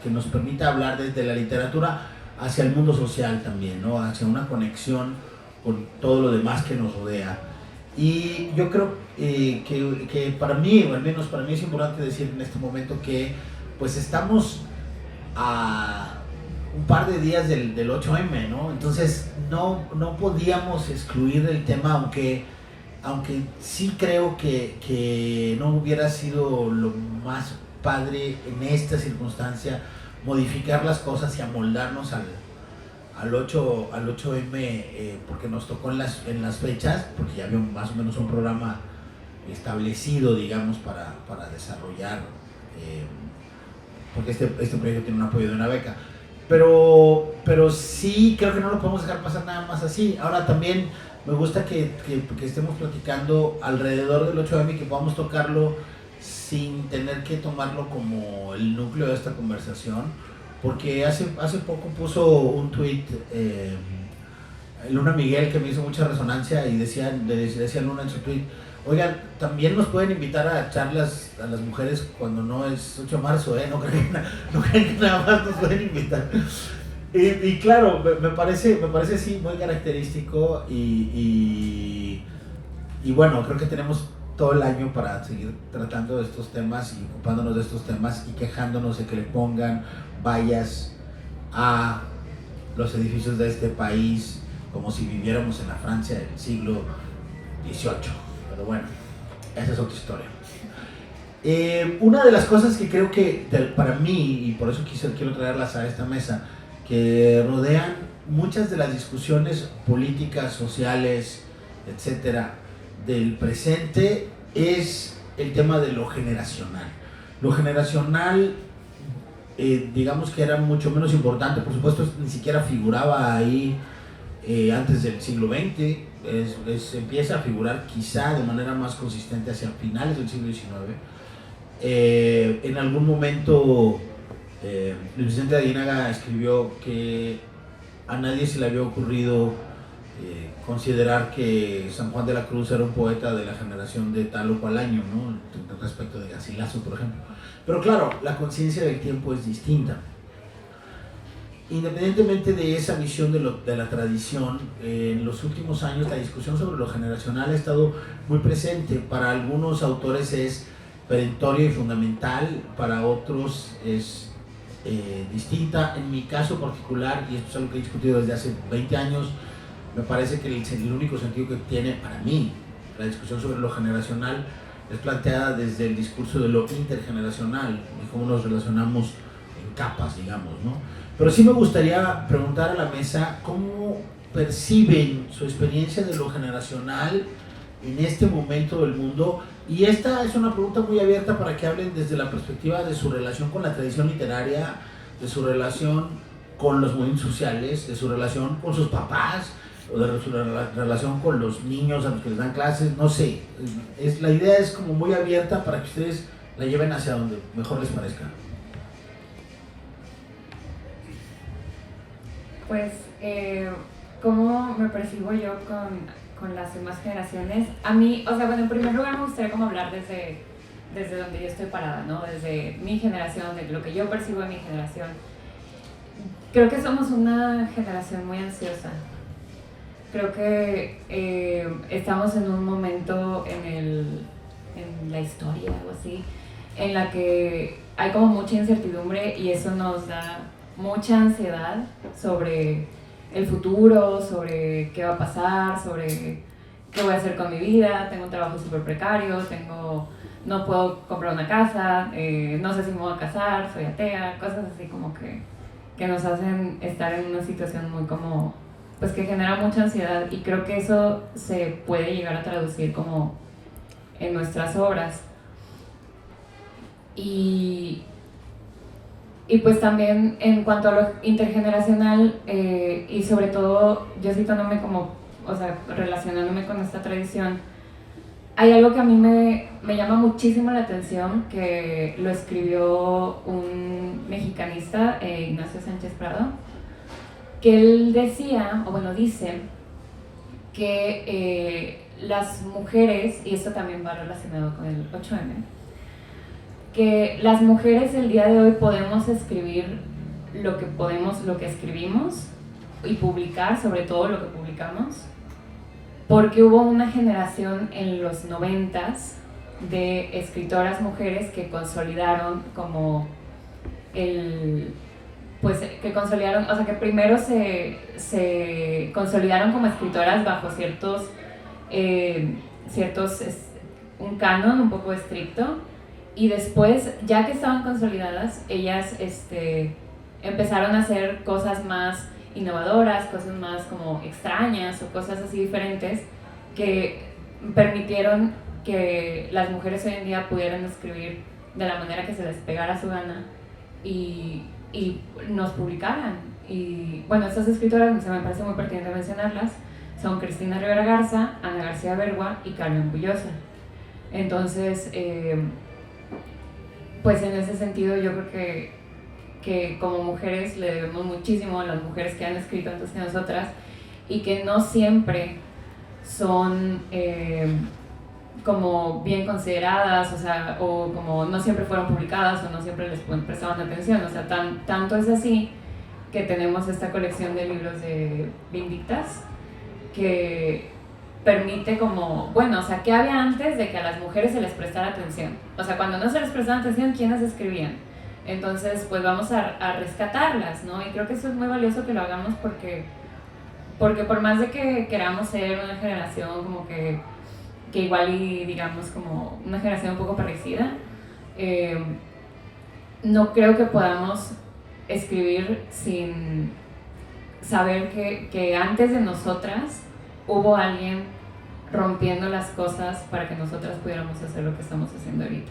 que nos permita hablar desde la literatura hacia el mundo social también, ¿no? Hacia una conexión con todo lo demás que nos rodea. Y yo creo que para mí, o al menos para mí, es importante decir en este momento que pues estamos a un par de días del 8M, ¿no? Entonces no podíamos excluir el tema, aunque sí creo que no hubiera sido lo más padre en esta circunstancia modificar las cosas y amoldarnos al 8M, porque nos tocó en las fechas, porque ya había más o menos un programa establecido, digamos, para desarrollar, porque este proyecto tiene un apoyo de una beca. Pero sí, creo que no lo podemos dejar pasar nada más así. Ahora también me gusta que estemos platicando alrededor del 8M y que podamos tocarlo sin tener que tomarlo como el núcleo de esta conversación, porque hace poco puso un tweet Luna Miguel que me hizo mucha resonancia y decía Luna en su tweet: oigan, también nos pueden invitar a charlas a las mujeres cuando no es 8 de marzo, no creen que nada más nos pueden invitar. Y claro, me parece sí muy característico y bueno, creo que tenemos todo el año para seguir tratando de estos temas y ocupándonos de estos temas y quejándonos de que le pongan vallas a los edificios de este país como si viviéramos en la Francia del siglo XVIII. Pero bueno, esa es otra historia. Una de las cosas que creo que para mí, y por eso quiero traerlas a esta mesa, que rodean muchas de las discusiones políticas, sociales, etcétera, del presente, es el tema de lo generacional. Lo generacional, digamos que era mucho menos importante, por supuesto ni siquiera figuraba ahí antes del siglo XX, empieza a figurar quizá de manera más consistente hacia finales del siglo XIX. En algún momento Luis Vicente Aguinaga escribió que a nadie se le había ocurrido considerar que San Juan de la Cruz era un poeta de la generación de tal o cual año, ¿no? Respecto de Garcilaso, por ejemplo. Pero claro, la conciencia del tiempo es distinta. Independientemente de esa visión de la tradición, en los últimos años la discusión sobre lo generacional ha estado muy presente. Para algunos autores es perentoria y fundamental, para otros es distinta. En mi caso particular, y esto es algo que he discutido desde hace 20 años, me parece que el único sentido que tiene para mí la discusión sobre lo generacional es planteada desde el discurso de lo intergeneracional y cómo nos relacionamos en capas, digamos, ¿no? Pero sí me gustaría preguntar a la mesa cómo perciben su experiencia de lo generacional en este momento del mundo, y esta es una pregunta muy abierta para que hablen desde la perspectiva de su relación con la tradición literaria, de su relación con los movimientos sociales, de su relación con sus papás, o de su relación con los niños a los que les dan clases, no sé. La idea es como muy abierta para que ustedes la lleven hacia donde mejor les parezca. Pues, ¿cómo me percibo yo con las demás generaciones? A mí, o sea, bueno, en primer lugar me gustaría como hablar desde donde yo estoy parada, ¿no? Desde mi generación, de lo que yo percibo de mi generación. Creo que somos una generación muy ansiosa. Creo que estamos en un momento en la historia o así, en la que hay como mucha incertidumbre y eso nos da mucha ansiedad sobre el futuro, sobre qué va a pasar, sobre qué voy a hacer con mi vida. Tengo un trabajo súper precario, no puedo comprar una casa, no sé si me voy a casar, soy atea, cosas así como que nos hacen estar en una situación muy como, pues que genera mucha ansiedad, y creo que eso se puede llegar a traducir como en nuestras obras. Y pues también en cuanto a lo intergeneracional, y sobre todo yo citándome como, o sea, relacionándome con esta tradición, hay algo que a mí me llama muchísimo la atención, que lo escribió un mexicanista, Ignacio Sánchez Prado, que él decía, o bueno, dice, que las mujeres, y esto también va relacionado con el 8M, que las mujeres el día de hoy podemos escribir lo que escribimos y publicar, sobre todo lo que publicamos, porque hubo una generación en los 90s de escritoras mujeres que consolidaron como que consolidaron, o sea, que primero se consolidaron como escritoras bajo un canon un poco estricto, y después, ya que estaban consolidadas, ellas empezaron a hacer cosas más innovadoras, cosas más como extrañas o cosas así diferentes, que permitieron que las mujeres hoy en día pudieran escribir de la manera que se les pegara su gana y nos publicaran. Y bueno, estas escritoras, se me parece muy pertinente mencionarlas, son Cristina Rivera Garza, Ana García Bergua y Carmen Bullosa. Entonces, pues en ese sentido yo creo que como mujeres le debemos muchísimo a las mujeres que han escrito antes que nosotras y que no siempre son como bien consideradas, o sea, o como no siempre fueron publicadas o no siempre les prestaban atención, o sea, tanto es así que tenemos esta colección de libros de Vindictas que permite como, bueno, o sea, ¿qué había antes de que a las mujeres se les prestara atención? O sea, cuando no se les prestaba atención, ¿quiénes escribían? Entonces, pues vamos a rescatarlas, ¿no? Y creo que eso es muy valioso que lo hagamos porque por más de que queramos ser una generación como que igual y digamos como una generación un poco parecida, no creo que podamos escribir sin saber que antes de nosotras hubo alguien rompiendo las cosas para que nosotras pudiéramos hacer lo que estamos haciendo ahorita.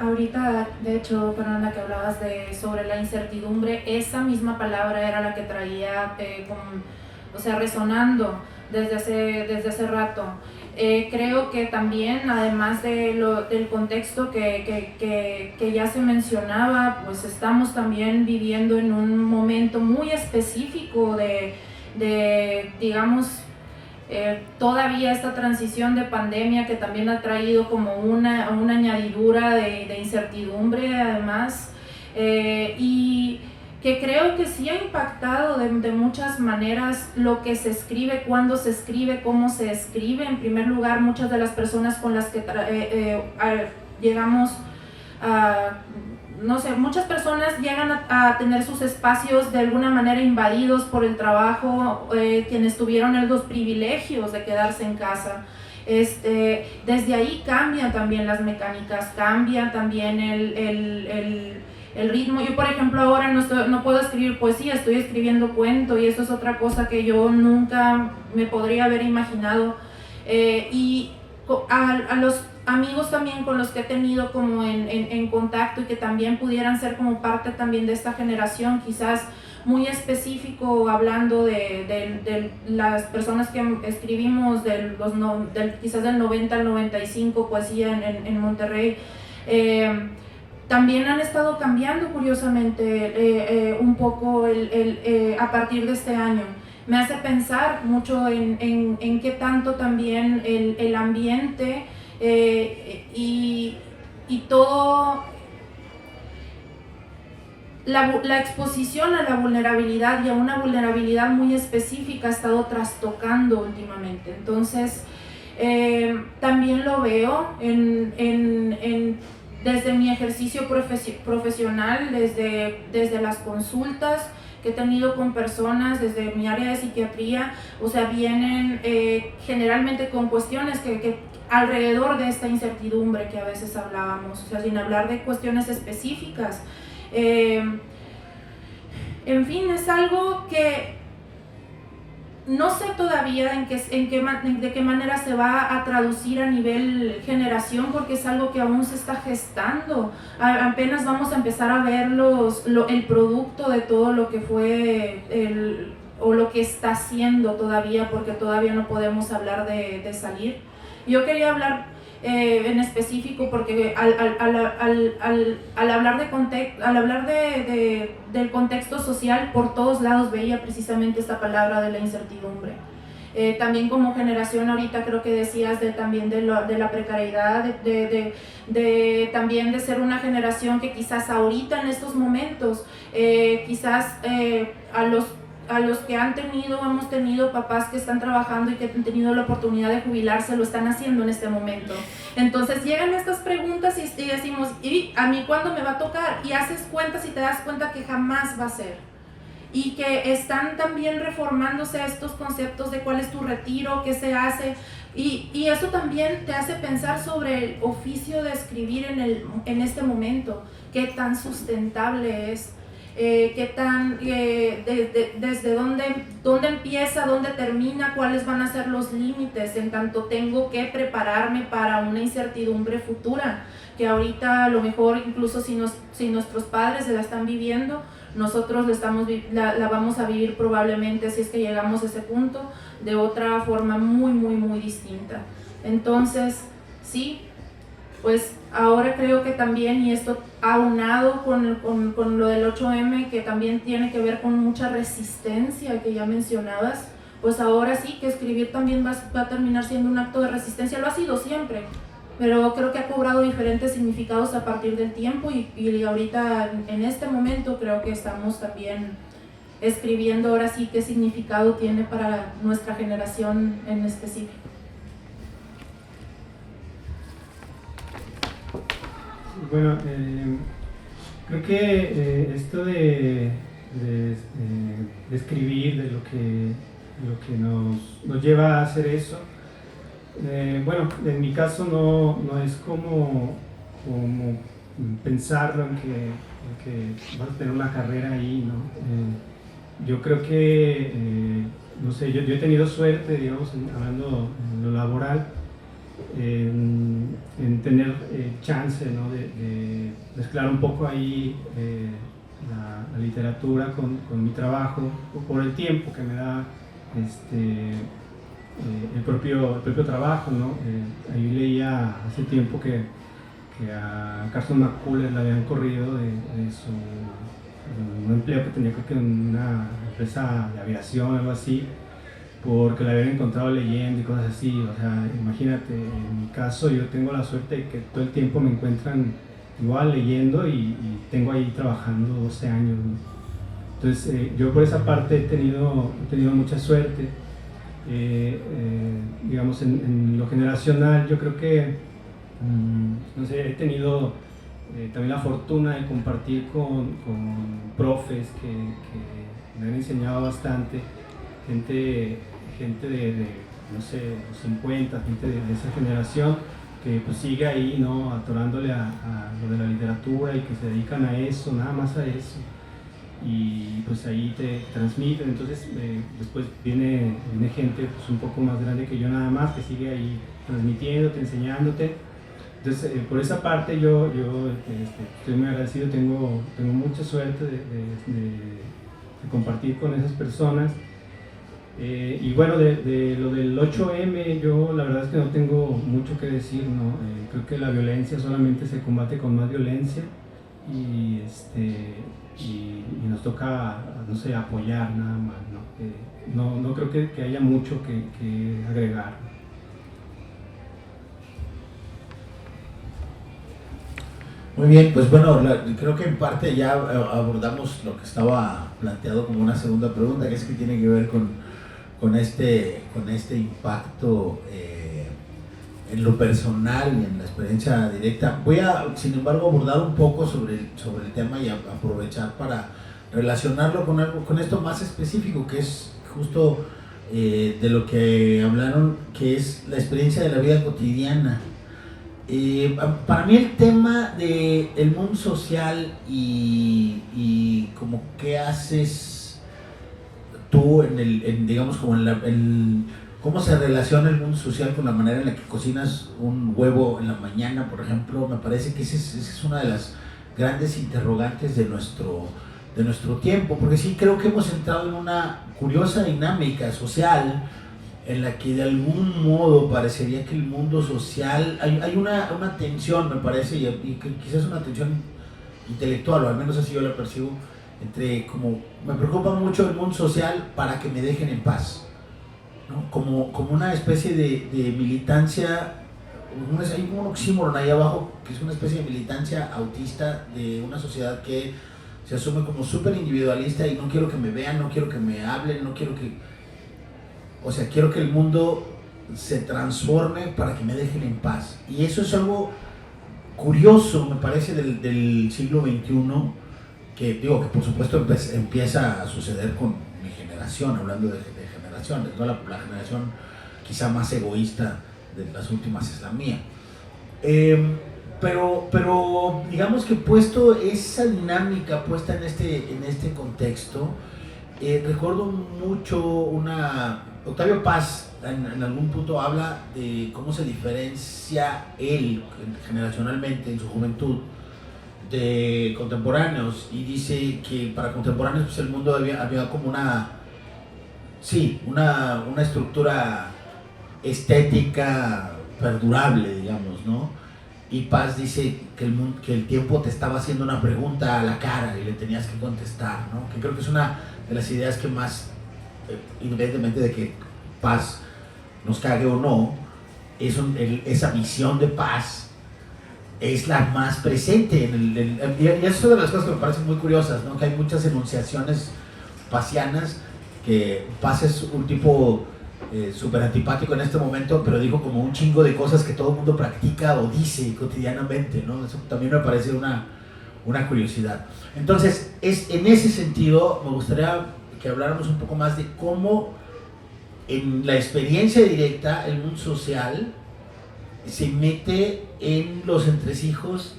Ahorita, de hecho, Fernanda, que hablabas sobre la incertidumbre, esa misma palabra era la que traía resonando desde hace rato. Creo que también, además del contexto que ya se mencionaba, pues estamos también viviendo en un momento muy específico de digamos, todavía esta transición de pandemia que también ha traído como una añadidura de incertidumbre además, y que creo que sí ha impactado de muchas maneras lo que se escribe, cuándo se escribe, cómo se escribe. En primer lugar, muchas de las personas con las que llegamos a... No sé, muchas personas llegan a tener sus espacios de alguna manera invadidos por el trabajo, quienes tuvieron los privilegios de quedarse en casa. Desde ahí cambian también las mecánicas, cambia también el ritmo. Yo, por ejemplo, ahora no puedo escribir poesía, estoy escribiendo cuento y eso es otra cosa que yo nunca me podría haber imaginado. Y a los amigos también con los que he tenido como en contacto y que también pudieran ser como parte también de esta generación, quizás muy específico, hablando de las personas que escribimos quizás del 90 al 95 poesía en Monterrey, también han estado cambiando curiosamente un poco a partir de este año. Me hace pensar mucho en qué tanto también el ambiente y todo, la exposición a la vulnerabilidad y a una vulnerabilidad muy específica ha estado trastocando últimamente. Entonces, también lo veo desde mi ejercicio profesional, desde las consultas que he tenido con personas desde mi área de psiquiatría, o sea, vienen generalmente con cuestiones que alrededor de esta incertidumbre que a veces hablábamos, o sea, sin hablar de cuestiones específicas. En fin, es algo que no sé todavía de qué manera se va a traducir a nivel generación, porque es algo que aún se está gestando. Apenas vamos a empezar a ver el producto de todo lo que fue o lo que está haciendo todavía, porque todavía no podemos hablar de salir. Yo quería hablar en específico porque al hablar del contexto social, por todos lados veía precisamente esta palabra de la incertidumbre. También como generación, ahorita creo que decías también de la precariedad, también de ser una generación que quizás ahorita en estos momentos, quizás a los que hemos tenido papás que están trabajando y que han tenido la oportunidad de jubilarse, lo están haciendo en este momento. Entonces llegan estas preguntas y decimos, ¿y a mí cuándo me va a tocar? Y haces cuentas y te das cuenta que jamás va a ser. Y que están también reformándose estos conceptos de cuál es tu retiro, qué se hace. Y eso también te hace pensar sobre el oficio de escribir en este momento, qué tan sustentable es. desde dónde empieza, dónde termina, cuáles van a ser los límites, en tanto tengo que prepararme para una incertidumbre futura, que ahorita a lo mejor incluso si nuestros padres se la están viviendo, nosotros la vamos a vivir probablemente, si es que llegamos a ese punto, de otra forma muy distinta. Entonces, sí, pues ahora creo que también, y esto aunado con lo del 8M, que también tiene que ver con mucha resistencia que ya mencionabas, pues ahora sí que escribir también va a terminar siendo un acto de resistencia, lo ha sido siempre, pero creo que ha cobrado diferentes significados a partir del tiempo y ahorita en este momento creo que estamos también escribiendo ahora sí qué significado tiene para nuestra generación en específico. Bueno, creo que esto de escribir, de lo que nos lleva a hacer eso, bueno, en mi caso no es como pensarlo en que vas a tener una carrera ahí, ¿no? Yo creo que, no sé, yo he tenido suerte, digamos, hablando en lo laboral, en tener chance, ¿no? de mezclar un poco ahí la literatura con mi trabajo, por el tiempo que me da el propio trabajo, ¿no? Ahí leía hace tiempo que a Carson McCullers le habían corrido de un empleo que tenía, creo que en una empresa de aviación o algo así, porque la habían encontrado leyendo y cosas así. O sea, imagínate, en mi caso yo tengo la suerte de que todo el tiempo me encuentran igual leyendo y tengo ahí trabajando 12 años, ¿no? Entonces yo por esa parte he tenido mucha suerte. Digamos, en lo generacional yo creo que no sé, he tenido también la fortuna de compartir con profes que me han enseñado bastante, gente de no sé, los 50, gente de esa generación que pues sigue ahí, ¿no? Atorándole a lo de la literatura y que se dedican a eso, nada más a eso, y pues ahí te transmiten. Entonces después viene gente pues un poco más grande que yo nada más, que sigue ahí transmitiéndote, enseñándote. Entonces por esa parte yo estoy muy agradecido, tengo mucha suerte de compartir con esas personas. Y bueno, de lo del 8M, yo la verdad es que no tengo mucho que decir, ¿no? Creo que la violencia solamente se combate con más violencia y nos toca, no sé, apoyar nada más, ¿no? No creo que haya mucho que agregar. Muy bien, pues bueno, creo que en parte ya abordamos lo que estaba planteado como una segunda pregunta, que es que tiene que ver con este impacto en lo personal y en la experiencia directa. Voy a, sin embargo, abordar un poco sobre el tema y aprovechar para relacionarlo con esto más específico, que es justo de lo que hablaron, que es la experiencia de la vida cotidiana. Para mí el tema del mundo social y como qué haces tú digamos como cómo se relaciona el mundo social con la manera en la que cocinas un huevo en la mañana, por ejemplo, me parece que esa es una de las grandes interrogantes de nuestro tiempo, porque sí creo que hemos entrado en una curiosa dinámica social en la que de algún modo parecería que el mundo social, hay una tensión, me parece, y quizás una tensión intelectual, o al menos así yo la percibo, entre como, me preocupa mucho el mundo social para que me dejen en paz, ¿no? Como una especie de militancia, hay un oxímoron ahí abajo, que es una especie de militancia autista de una sociedad que se asume como súper individualista y no quiero que me vean, no quiero que me hablen, no quiero que... O sea, quiero que el mundo se transforme para que me dejen en paz. Y eso es algo curioso, me parece, del siglo XXI, que digo que por supuesto empieza a suceder con mi generación, hablando de generaciones, ¿no? La generación quizá más egoísta de las últimas es la mía. Pero digamos que puesto esa dinámica puesta en este contexto, recuerdo mucho Octavio Paz en algún punto habla de cómo se diferencia él generacionalmente en su juventud de contemporáneos, y dice que para contemporáneos pues el mundo había como una estructura estética perdurable, digamos, ¿no? Y Paz dice que el tiempo te estaba haciendo una pregunta a la cara y le tenías que contestar, ¿no? Que creo que es una de las ideas que más, independientemente de que Paz nos cague o no, esa visión de Paz es la más presente y eso es una de las cosas que me parecen muy curiosas, ¿no? Que hay muchas enunciaciones pazianas, que Paz es un tipo súper antipático en este momento, pero dijo como un chingo de cosas que todo el mundo practica o dice cotidianamente, ¿no? Eso también me parece una curiosidad. Entonces, en ese sentido, me gustaría que habláramos un poco más de cómo en la experiencia directa el mundo social se mete en los entresijos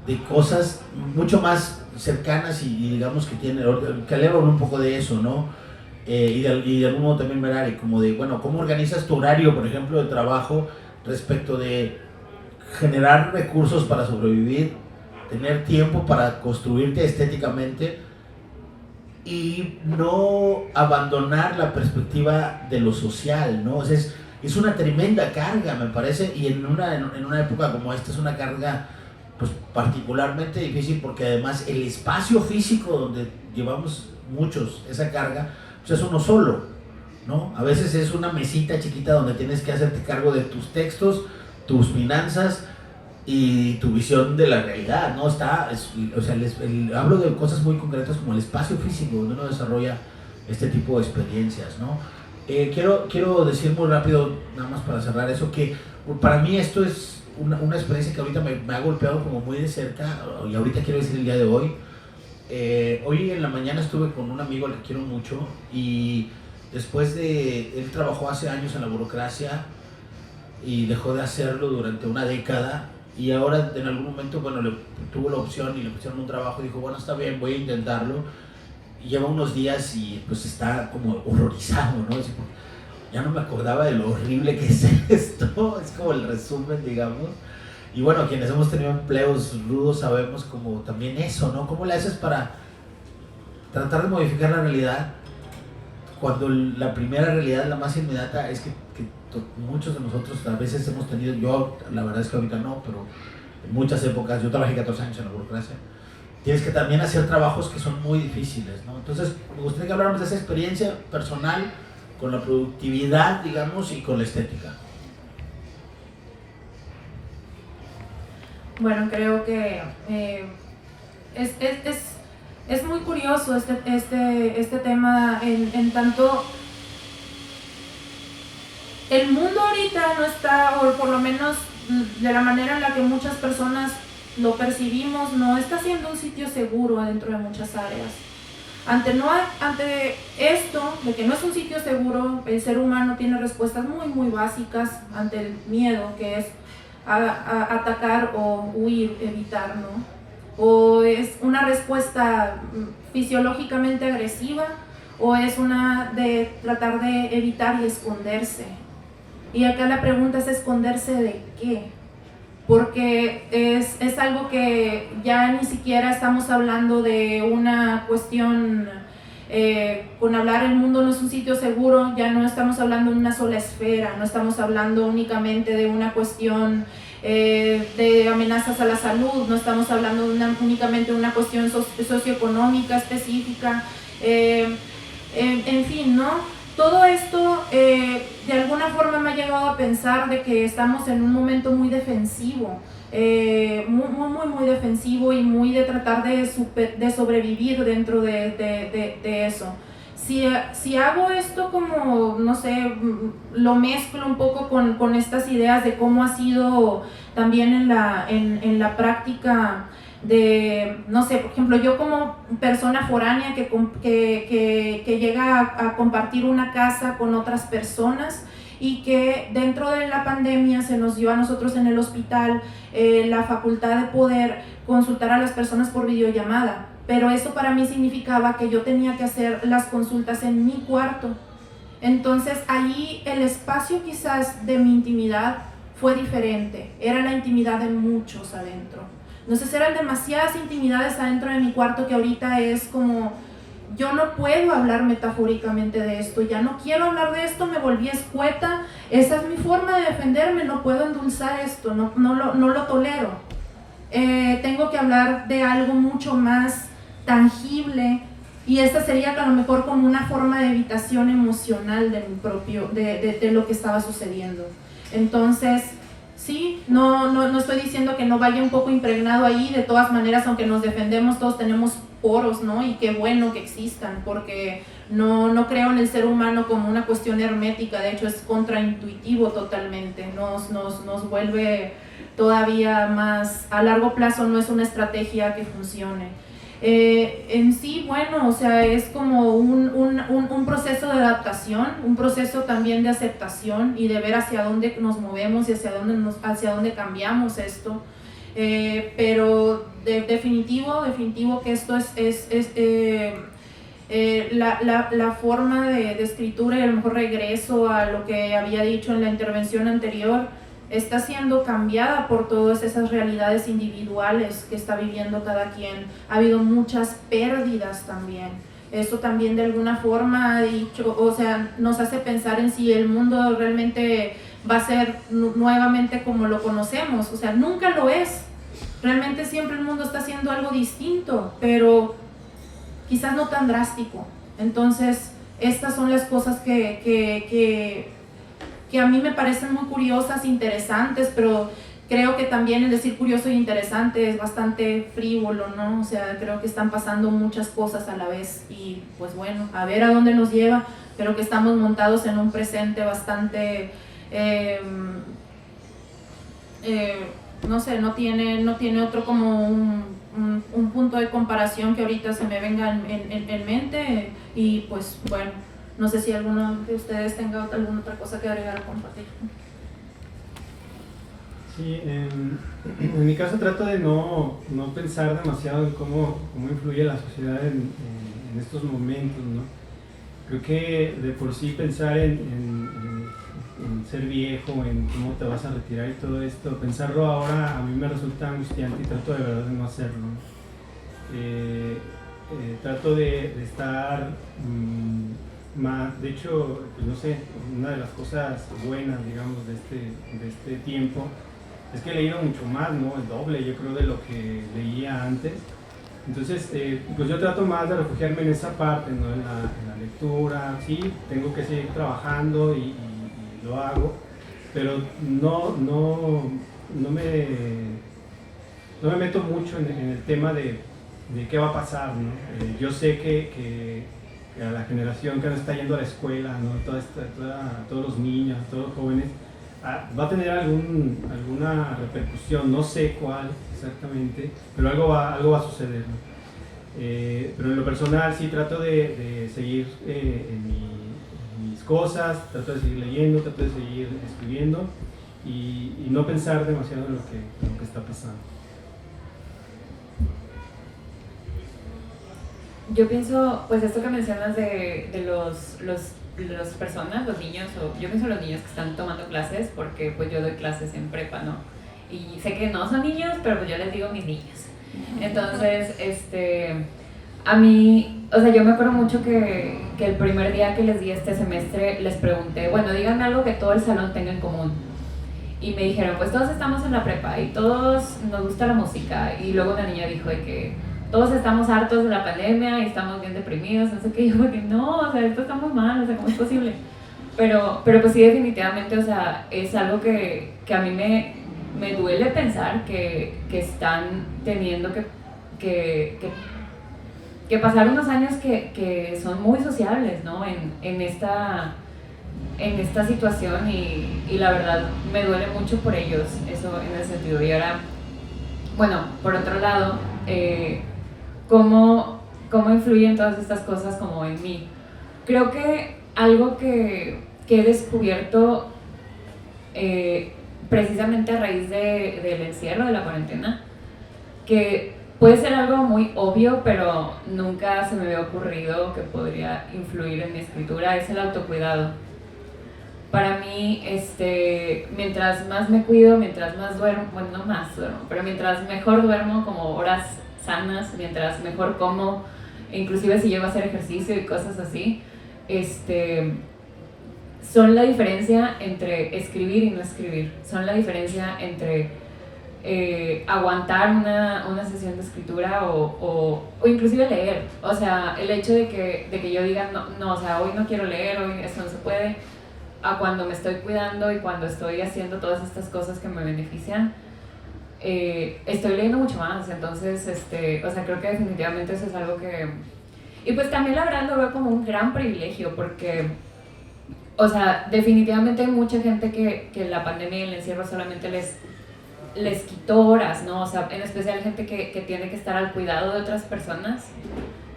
de cosas mucho más cercanas y digamos que hablan un poco de eso, ¿no? Y de algún modo también Merari, como de, bueno, ¿cómo organizas tu horario, por ejemplo, de trabajo respecto de generar recursos para sobrevivir, tener tiempo para construirte estéticamente y no abandonar la perspectiva de lo social, ¿no? O sea, es una tremenda carga, me parece, y en una época como esta es una carga pues particularmente difícil, porque además el espacio físico donde llevamos muchos esa carga pues es uno solo, ¿no? A veces es una mesita chiquita donde tienes que hacerte cargo de tus textos, tus finanzas y tu visión de la realidad, ¿no? Hablo de cosas muy concretas como el espacio físico donde uno desarrolla este tipo de experiencias, ¿no? Quiero decir muy rápido, nada más para cerrar eso, que para mí esto es una experiencia que ahorita me ha golpeado como muy de cerca, y ahorita quiero decir el día de hoy. Hoy en la mañana estuve con un amigo al que quiero mucho, y él trabajó hace años en la burocracia y dejó de hacerlo durante una década, y ahora en algún momento, bueno, tuvo la opción y le pusieron un trabajo y dijo, bueno, está bien, voy a intentarlo, y lleva unos días y pues está como horrorizado, ¿no? Ya no me acordaba de lo horrible que es esto, es como el resumen, digamos. Y bueno, quienes hemos tenido empleos rudos sabemos como también eso, ¿no? ¿Cómo le haces para tratar de modificar la realidad cuando la primera realidad, la más inmediata, es que muchos de nosotros a veces hemos tenido, yo la verdad es que ahorita no, pero en muchas épocas, yo trabajé 14 años en la burocracia, tienes que también hacer trabajos que son muy difíciles, ¿no? Entonces, me gustaría que habláramos de esa experiencia personal con la productividad, digamos, y con la estética. Bueno, creo que es muy curioso este tema, en tanto el mundo ahorita no está, o por lo menos de la manera en la que muchas personas lo percibimos, no está siendo un sitio seguro dentro de muchas áreas. Ante esto, de que no es un sitio seguro, el ser humano tiene respuestas muy, muy básicas ante el miedo, que es a atacar o huir, evitar, ¿no? O es una respuesta fisiológicamente agresiva, o es una de tratar de evitar y esconderse. Y acá la pregunta es, ¿esconderse de qué? Porque es algo que ya ni siquiera estamos hablando de una cuestión, con hablar el mundo no es un sitio seguro, ya no estamos hablando de una sola esfera, no estamos hablando únicamente de una cuestión de amenazas a la salud, no estamos hablando únicamente de una cuestión socioeconómica específica, en fin, ¿no? Todo esto de alguna forma me ha llevado a pensar de que estamos en un momento muy defensivo, muy defensivo, y muy de tratar de sobrevivir dentro de eso. Si hago esto como, no sé, lo mezclo un poco con estas ideas de cómo ha sido también en la práctica de, no sé, por ejemplo, yo como persona foránea que llega a compartir una casa con otras personas, y que dentro de la pandemia se nos dio a nosotros en el hospital la facultad de poder consultar a las personas por videollamada, pero eso para mí significaba que yo tenía que hacer las consultas en mi cuarto. Entonces allí el espacio quizás de mi intimidad fue diferente, era la intimidad de muchos adentro. Entonces eran demasiadas intimidades adentro de mi cuarto que ahorita es como, yo no puedo hablar metafóricamente de esto, ya no quiero hablar de esto, me volví escueta, esa es mi forma de defenderme, no puedo endulzar esto, no lo tolero. Tengo que hablar de algo mucho más tangible, y esta sería a lo mejor como una forma de evitación emocional de mi propio, de lo que estaba sucediendo. Entonces, sí, no estoy diciendo que no vaya un poco impregnado ahí, de todas maneras, aunque nos defendemos, todos tenemos poros, ¿no? Y qué bueno que existan, porque no creo en el ser humano como una cuestión hermética, de hecho es contraintuitivo totalmente, nos vuelve todavía más, a largo plazo no es una estrategia que funcione. En sí, bueno, o sea, es como un proceso de adaptación, un proceso también de aceptación y de ver hacia dónde nos movemos y hacia dónde cambiamos esto. Pero definitivo que esto es la forma de escritura, y a lo mejor regreso a lo que había dicho en la intervención anterior, está siendo cambiada por todas esas realidades individuales que está viviendo cada quien. Ha habido muchas pérdidas también. Eso también de alguna forma ha dicho, o sea, nos hace pensar en si el mundo realmente va a ser nuevamente como lo conocemos. O sea, nunca lo es. Realmente siempre el mundo está haciendo algo distinto, pero quizás no tan drástico. Entonces, estas son las cosas que a mí me parecen muy curiosas, interesantes, pero creo que también el decir curioso e interesante es bastante frívolo, ¿no? O sea, creo que están pasando muchas cosas a la vez y pues bueno, a ver a dónde nos lleva. Creo que estamos montados en un presente bastante, no sé, no tiene otro como un punto de comparación que ahorita se me venga en mente, y pues bueno, no sé si alguno de ustedes tenga alguna otra cosa que agregar o compartir. Sí, en mi caso trato de no pensar demasiado en cómo influye la sociedad en estos momentos, ¿no? Creo que de por sí pensar en ser viejo, en cómo te vas a retirar y todo esto, pensarlo ahora a mí me resulta angustiante y trato de verdad de no hacerlo. Trato de estar más, de hecho, pues no sé, una de las cosas buenas, digamos, de este tiempo es que he leído mucho más, ¿no? El doble, yo creo, de lo que leía antes. Entonces, pues yo trato más de refugiarme en esa parte, ¿no? En la lectura. Sí, tengo que seguir trabajando y lo hago, pero no me meto mucho en el tema de qué va a pasar, ¿no? Yo sé que a la generación que no está yendo a la escuela, ¿no? Todos los niños, todos los jóvenes, va a tener alguna repercusión, no sé cuál exactamente, pero algo va a suceder, ¿no? Pero en lo personal sí trato de seguir en mis cosas, trato de seguir leyendo, trato de seguir escribiendo y no pensar demasiado en lo que está pasando. Yo pienso, pues esto que mencionas de las personas, los niños, o yo pienso en los niños que están tomando clases, porque pues yo doy clases en prepa, ¿no? Y sé que no son niños, pero pues yo les digo mis niños. Entonces, a mí, o sea, yo me acuerdo mucho que el primer día que les di este semestre, les pregunté, bueno, díganme algo que todo el salón tenga en común. Y me dijeron, pues todos estamos en la prepa y todos nos gusta la música. Y luego una niña dijo de que todos estamos hartos de la pandemia y estamos bien deprimidos, no sé qué. Y yo, porque no, o sea, esto está muy mal, o sea, ¿cómo es posible? Pero pues sí, definitivamente, o sea, es algo que a mí me duele pensar que están teniendo que pasar unos años que son muy sociables, ¿no? En esta situación y la verdad me duele mucho por ellos, eso en ese sentido. Y ahora, bueno, por otro lado, ¿cómo influyen todas estas cosas como en mí? Creo que algo que que he descubierto precisamente a raíz del encierro, de la cuarentena, que puede ser algo muy obvio, pero nunca se me había ocurrido que podría influir en mi escritura, es el autocuidado. Para mí, mientras más me cuido, mientras más duermo, bueno, no más duermo, pero mientras mejor duermo, como horas sanas, mientras mejor como, inclusive si llego a hacer ejercicio y cosas así, son la diferencia entre escribir y no escribir, son la diferencia entre aguantar una sesión de escritura o inclusive leer. O sea, el hecho de que yo diga, no, o sea, hoy no quiero leer, hoy esto no se puede, a cuando me estoy cuidando y cuando estoy haciendo todas estas cosas que me benefician, estoy leyendo mucho más. Entonces, o sea, creo que definitivamente eso es algo que... Y pues también la verdad lo veo como un gran privilegio porque, o sea, definitivamente hay mucha gente que la pandemia y el encierro solamente les quitó horas, ¿no? O sea, en especial gente que tiene que estar al cuidado de otras personas,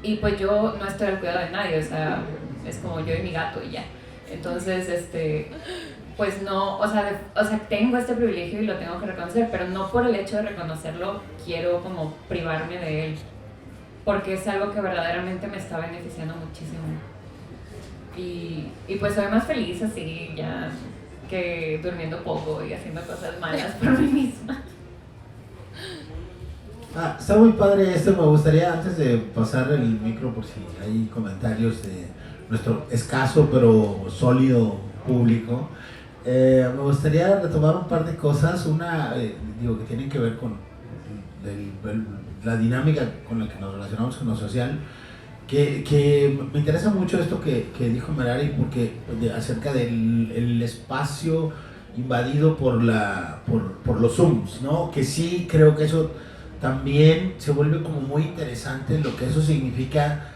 y pues yo no estoy al cuidado de nadie, o sea, es como yo y mi gato y ya. Entonces, pues no, o sea, tengo este privilegio y lo tengo que reconocer, pero no por el hecho de reconocerlo quiero como privarme de él, porque es algo que verdaderamente me está beneficiando muchísimo. Y pues soy más feliz así, ya, que durmiendo poco y haciendo cosas malas por mí misma. Está muy padre esto. Me gustaría, antes de pasar el micro, por si hay comentarios de nuestro escaso pero sólido público, me gustaría retomar un par de cosas. Una, que tienen que ver con la dinámica con la que nos relacionamos con lo social, que me interesa mucho esto que dijo Merari, porque acerca del espacio invadido por los Zooms, ¿no? Que sí creo que eso también se vuelve como muy interesante, lo que eso significa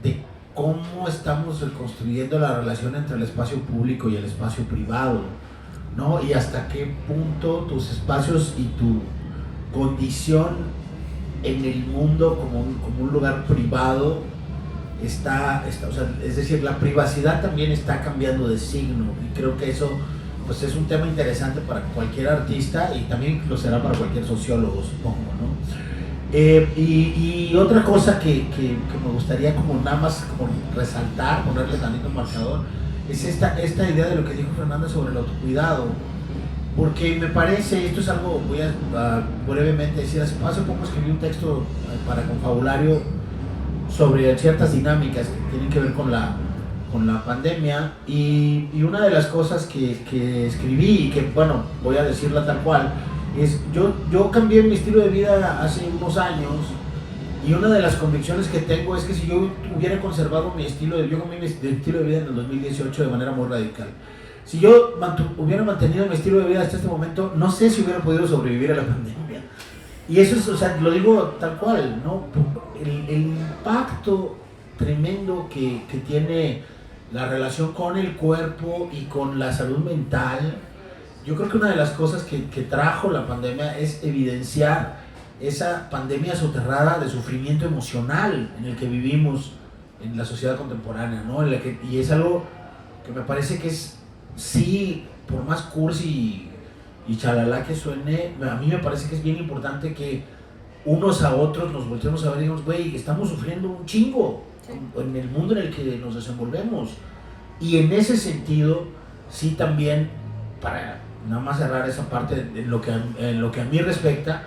de cómo estamos reconstruyendo la relación entre el espacio público y el espacio privado, ¿no? Y hasta qué punto tus espacios y tu condición en el mundo como un lugar privado está, o sea, es decir, la privacidad también está cambiando de signo, y creo que eso pues es un tema interesante para cualquier artista, y también lo será para cualquier sociólogo, supongo, ¿no? Y otra cosa que me gustaría como nada más como resaltar, ponerle tantito marcador, es esta idea de lo que dijo Fernanda sobre el autocuidado, porque me parece, esto es algo, voy a brevemente decir, hace poco escribí un texto para Confabulario sobre ciertas dinámicas que tienen que ver con la pandemia, y una de las cosas que escribí, y que bueno, voy a decirla tal cual, es yo cambié mi estilo de vida hace unos años, y una de las convicciones que tengo es que si yo hubiera conservado mi estilo de vida en el 2018 de manera muy radical, si yo hubiera mantenido mi estilo de vida hasta este momento, no sé si hubiera podido sobrevivir a la pandemia. Y eso es, o sea, lo digo tal cual, ¿no? El impacto tremendo que tiene la relación con el cuerpo y con la salud mental. Yo creo que una de las cosas que trajo la pandemia es evidenciar esa pandemia soterrada de sufrimiento emocional en el que vivimos en la sociedad contemporánea, ¿no? Y es algo que me parece que es, sí, por más cursi y chalala que suene, a mí me parece que es bien importante que unos a otros nos volteemos a ver y digamos, güey, estamos sufriendo un chingo en el mundo en el que nos desenvolvemos. Y en ese sentido, sí, también, para nada más cerrar esa parte en lo que a mí respecta,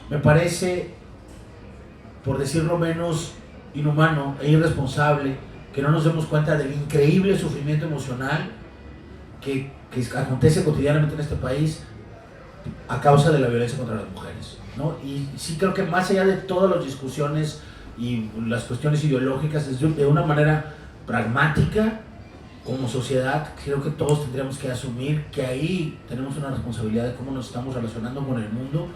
me parece, por decirlo menos, inhumano e irresponsable que no nos demos cuenta del increíble sufrimiento emocional que acontece cotidianamente en este país a causa de la violencia contra las mujeres, ¿no? Y sí creo que más allá de todas las discusiones y las cuestiones ideológicas, de una manera pragmática, como sociedad, creo que todos tendríamos que asumir que ahí tenemos una responsabilidad de cómo nos estamos relacionando con el mundo.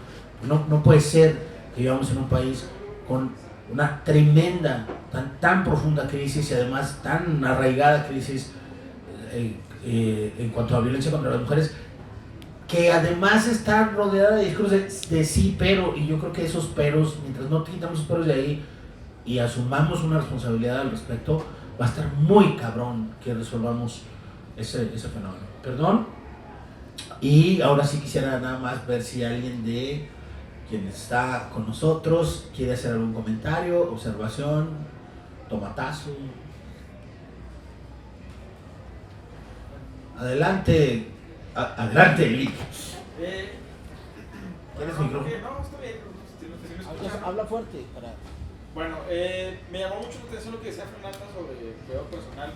No puede ser que vivamos en un país con una tremenda, tan profunda crisis, y además tan arraigada crisis en cuanto a violencia contra las mujeres, que además está rodeada de discursos de sí, pero, y yo creo que esos peros, mientras no quitamos esos peros de ahí y asumamos una responsabilidad al respecto, va a estar muy cabrón que resolvamos ese fenómeno. Perdón. Y ahora sí quisiera nada más ver si alguien de quien está con nosotros quiere hacer algún comentario, observación, tomatazo. Adelante, adelante, Eli. ¿Tienes micrófono? No, está bien. Si me escuchan. Habla fuerte para... Bueno, me llamó mucho la atención lo que decía Fernanda sobre el cuidado personal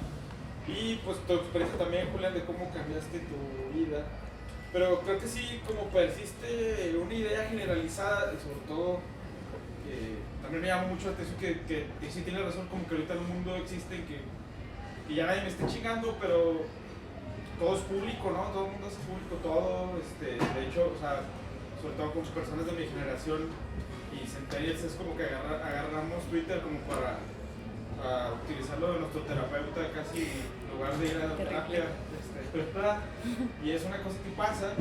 y pues tu experiencia también, Julián, de cómo cambiaste tu vida. Pero creo que sí, como persiste una idea generalizada y sobre todo también me llamó mucho la atención que sí tienes razón, como que ahorita en el mundo existe que ya nadie me esté chingando, pero todo es público, ¿no? Todo el mundo es público, todo, de hecho, o sea, sobre todo con personas de mi generación y centennials es como que agarramos Twitter como para utilizarlo de nuestro terapeuta casi en lugar de ir a la terapia, ¿verdad? Y es una cosa que pasa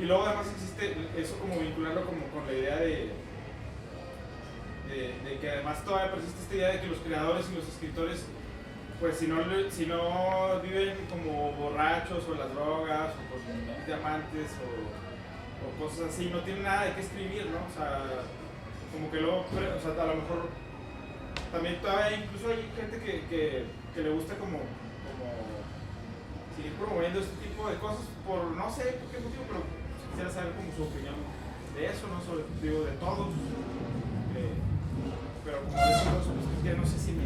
y luego además existe eso como vincularlo como con la idea de que además todavía persiste esta idea de que los creadores y los escritores pues si no viven como borrachos o en las drogas o con diamantes o cosas así, no tienen nada de qué escribir, ¿no? O sea, como que luego, o sea, a lo mejor también todavía incluso hay gente que le gusta como seguir promoviendo este tipo de cosas por no sé por qué motivo, pero quisiera saber como su opinión de eso, ¿no? Sobre, digo, de todo. Pero como de eso, pues, ya no sé si me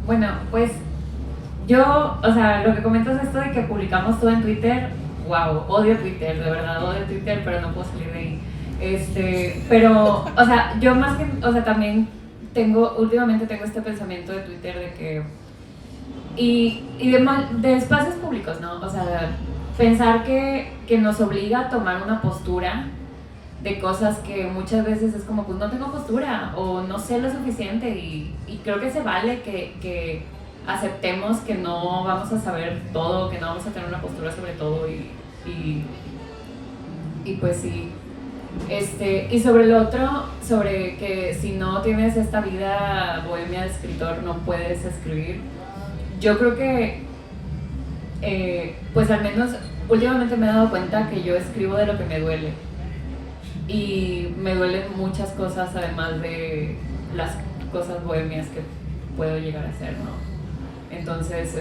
Bueno, pues yo, o sea, lo que comentas esto de que publicamos todo en Twitter, wow, odio Twitter, de verdad odio Twitter, pero no puedo salir de ahí. Pero, o sea, yo más que, o sea, también últimamente tengo este pensamiento de Twitter de que, y de espacios públicos, ¿no? O sea, pensar que nos obliga a tomar una postura de cosas que muchas veces es como, pues no tengo postura o no sé lo suficiente y creo que se vale que aceptemos que no vamos a saber todo, que no vamos a tener una postura sobre todo y pues sí. Y sobre lo otro, sobre que si no tienes esta vida bohemia de escritor no puedes escribir, yo creo que pues al menos últimamente me he dado cuenta que yo escribo de lo que me duele. Y me duelen muchas cosas además de las cosas bohemias que puedo llegar a hacer, ¿no? Entonces,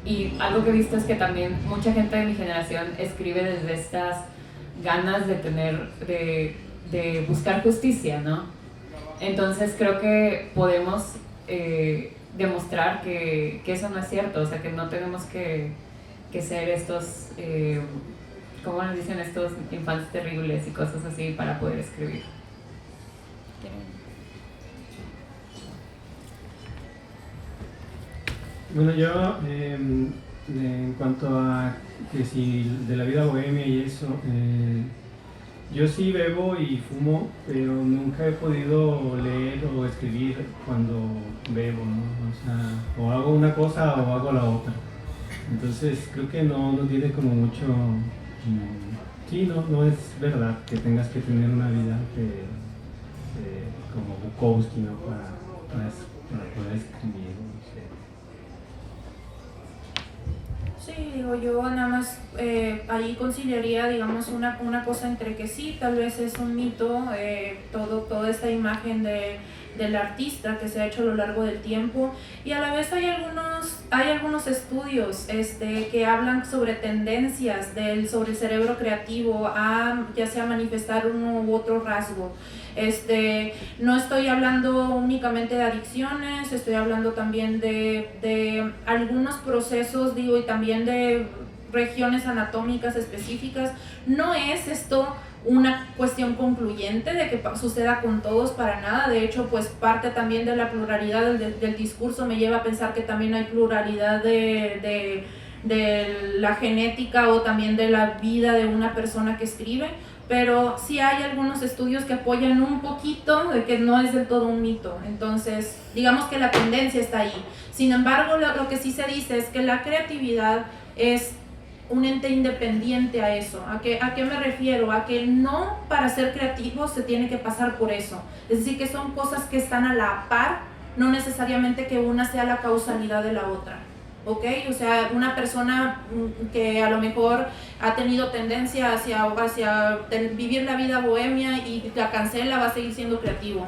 y algo que he visto es que también mucha gente de mi generación escribe desde estas ganas de de buscar justicia, ¿no? Entonces creo que podemos demostrar que eso no es cierto, o sea, que no tenemos que ser estos... ¿cómo nos dicen estos infantes terribles y cosas así para poder escribir? Bueno, yo en cuanto a que si de la vida bohemia y eso, yo sí bebo y fumo, pero nunca he podido leer o escribir cuando bebo, ¿no? O sea, o hago una cosa o hago la otra. Entonces creo que no tiene como mucho... Sí, no es verdad que tengas que tener una vida como Bukowski, ¿no? para poder escribir, no sé. Sí, digo, yo nada más ahí conciliaría, digamos, una cosa entre que sí, tal vez es un mito, toda esta imagen del artista que se ha hecho a lo largo del tiempo, y a la vez hay algunos estudios que hablan sobre tendencias sobre el cerebro creativo a ya sea manifestar uno u otro rasgo. No estoy hablando únicamente de adicciones, estoy hablando también de algunos procesos, digo, y también de regiones anatómicas específicas. No es esto una cuestión concluyente de que suceda con todos, para nada. De hecho, pues parte también de la pluralidad del discurso me lleva a pensar que también hay pluralidad de la genética o también de la vida de una persona que escribe, pero sí hay algunos estudios que apoyan un poquito de que no es del todo un mito. Entonces, digamos que la tendencia está ahí. Sin embargo, lo que sí se dice es que la creatividad es un ente independiente a eso. ¿A qué me refiero? A que no para ser creativo se tiene que pasar por eso. Es decir, que son cosas que están a la par no necesariamente que una sea la causalidad de la otra. ¿Ok? O sea, una persona que a lo mejor ha tenido tendencia hacia vivir la vida bohemia y la cancela, va a seguir siendo creativo.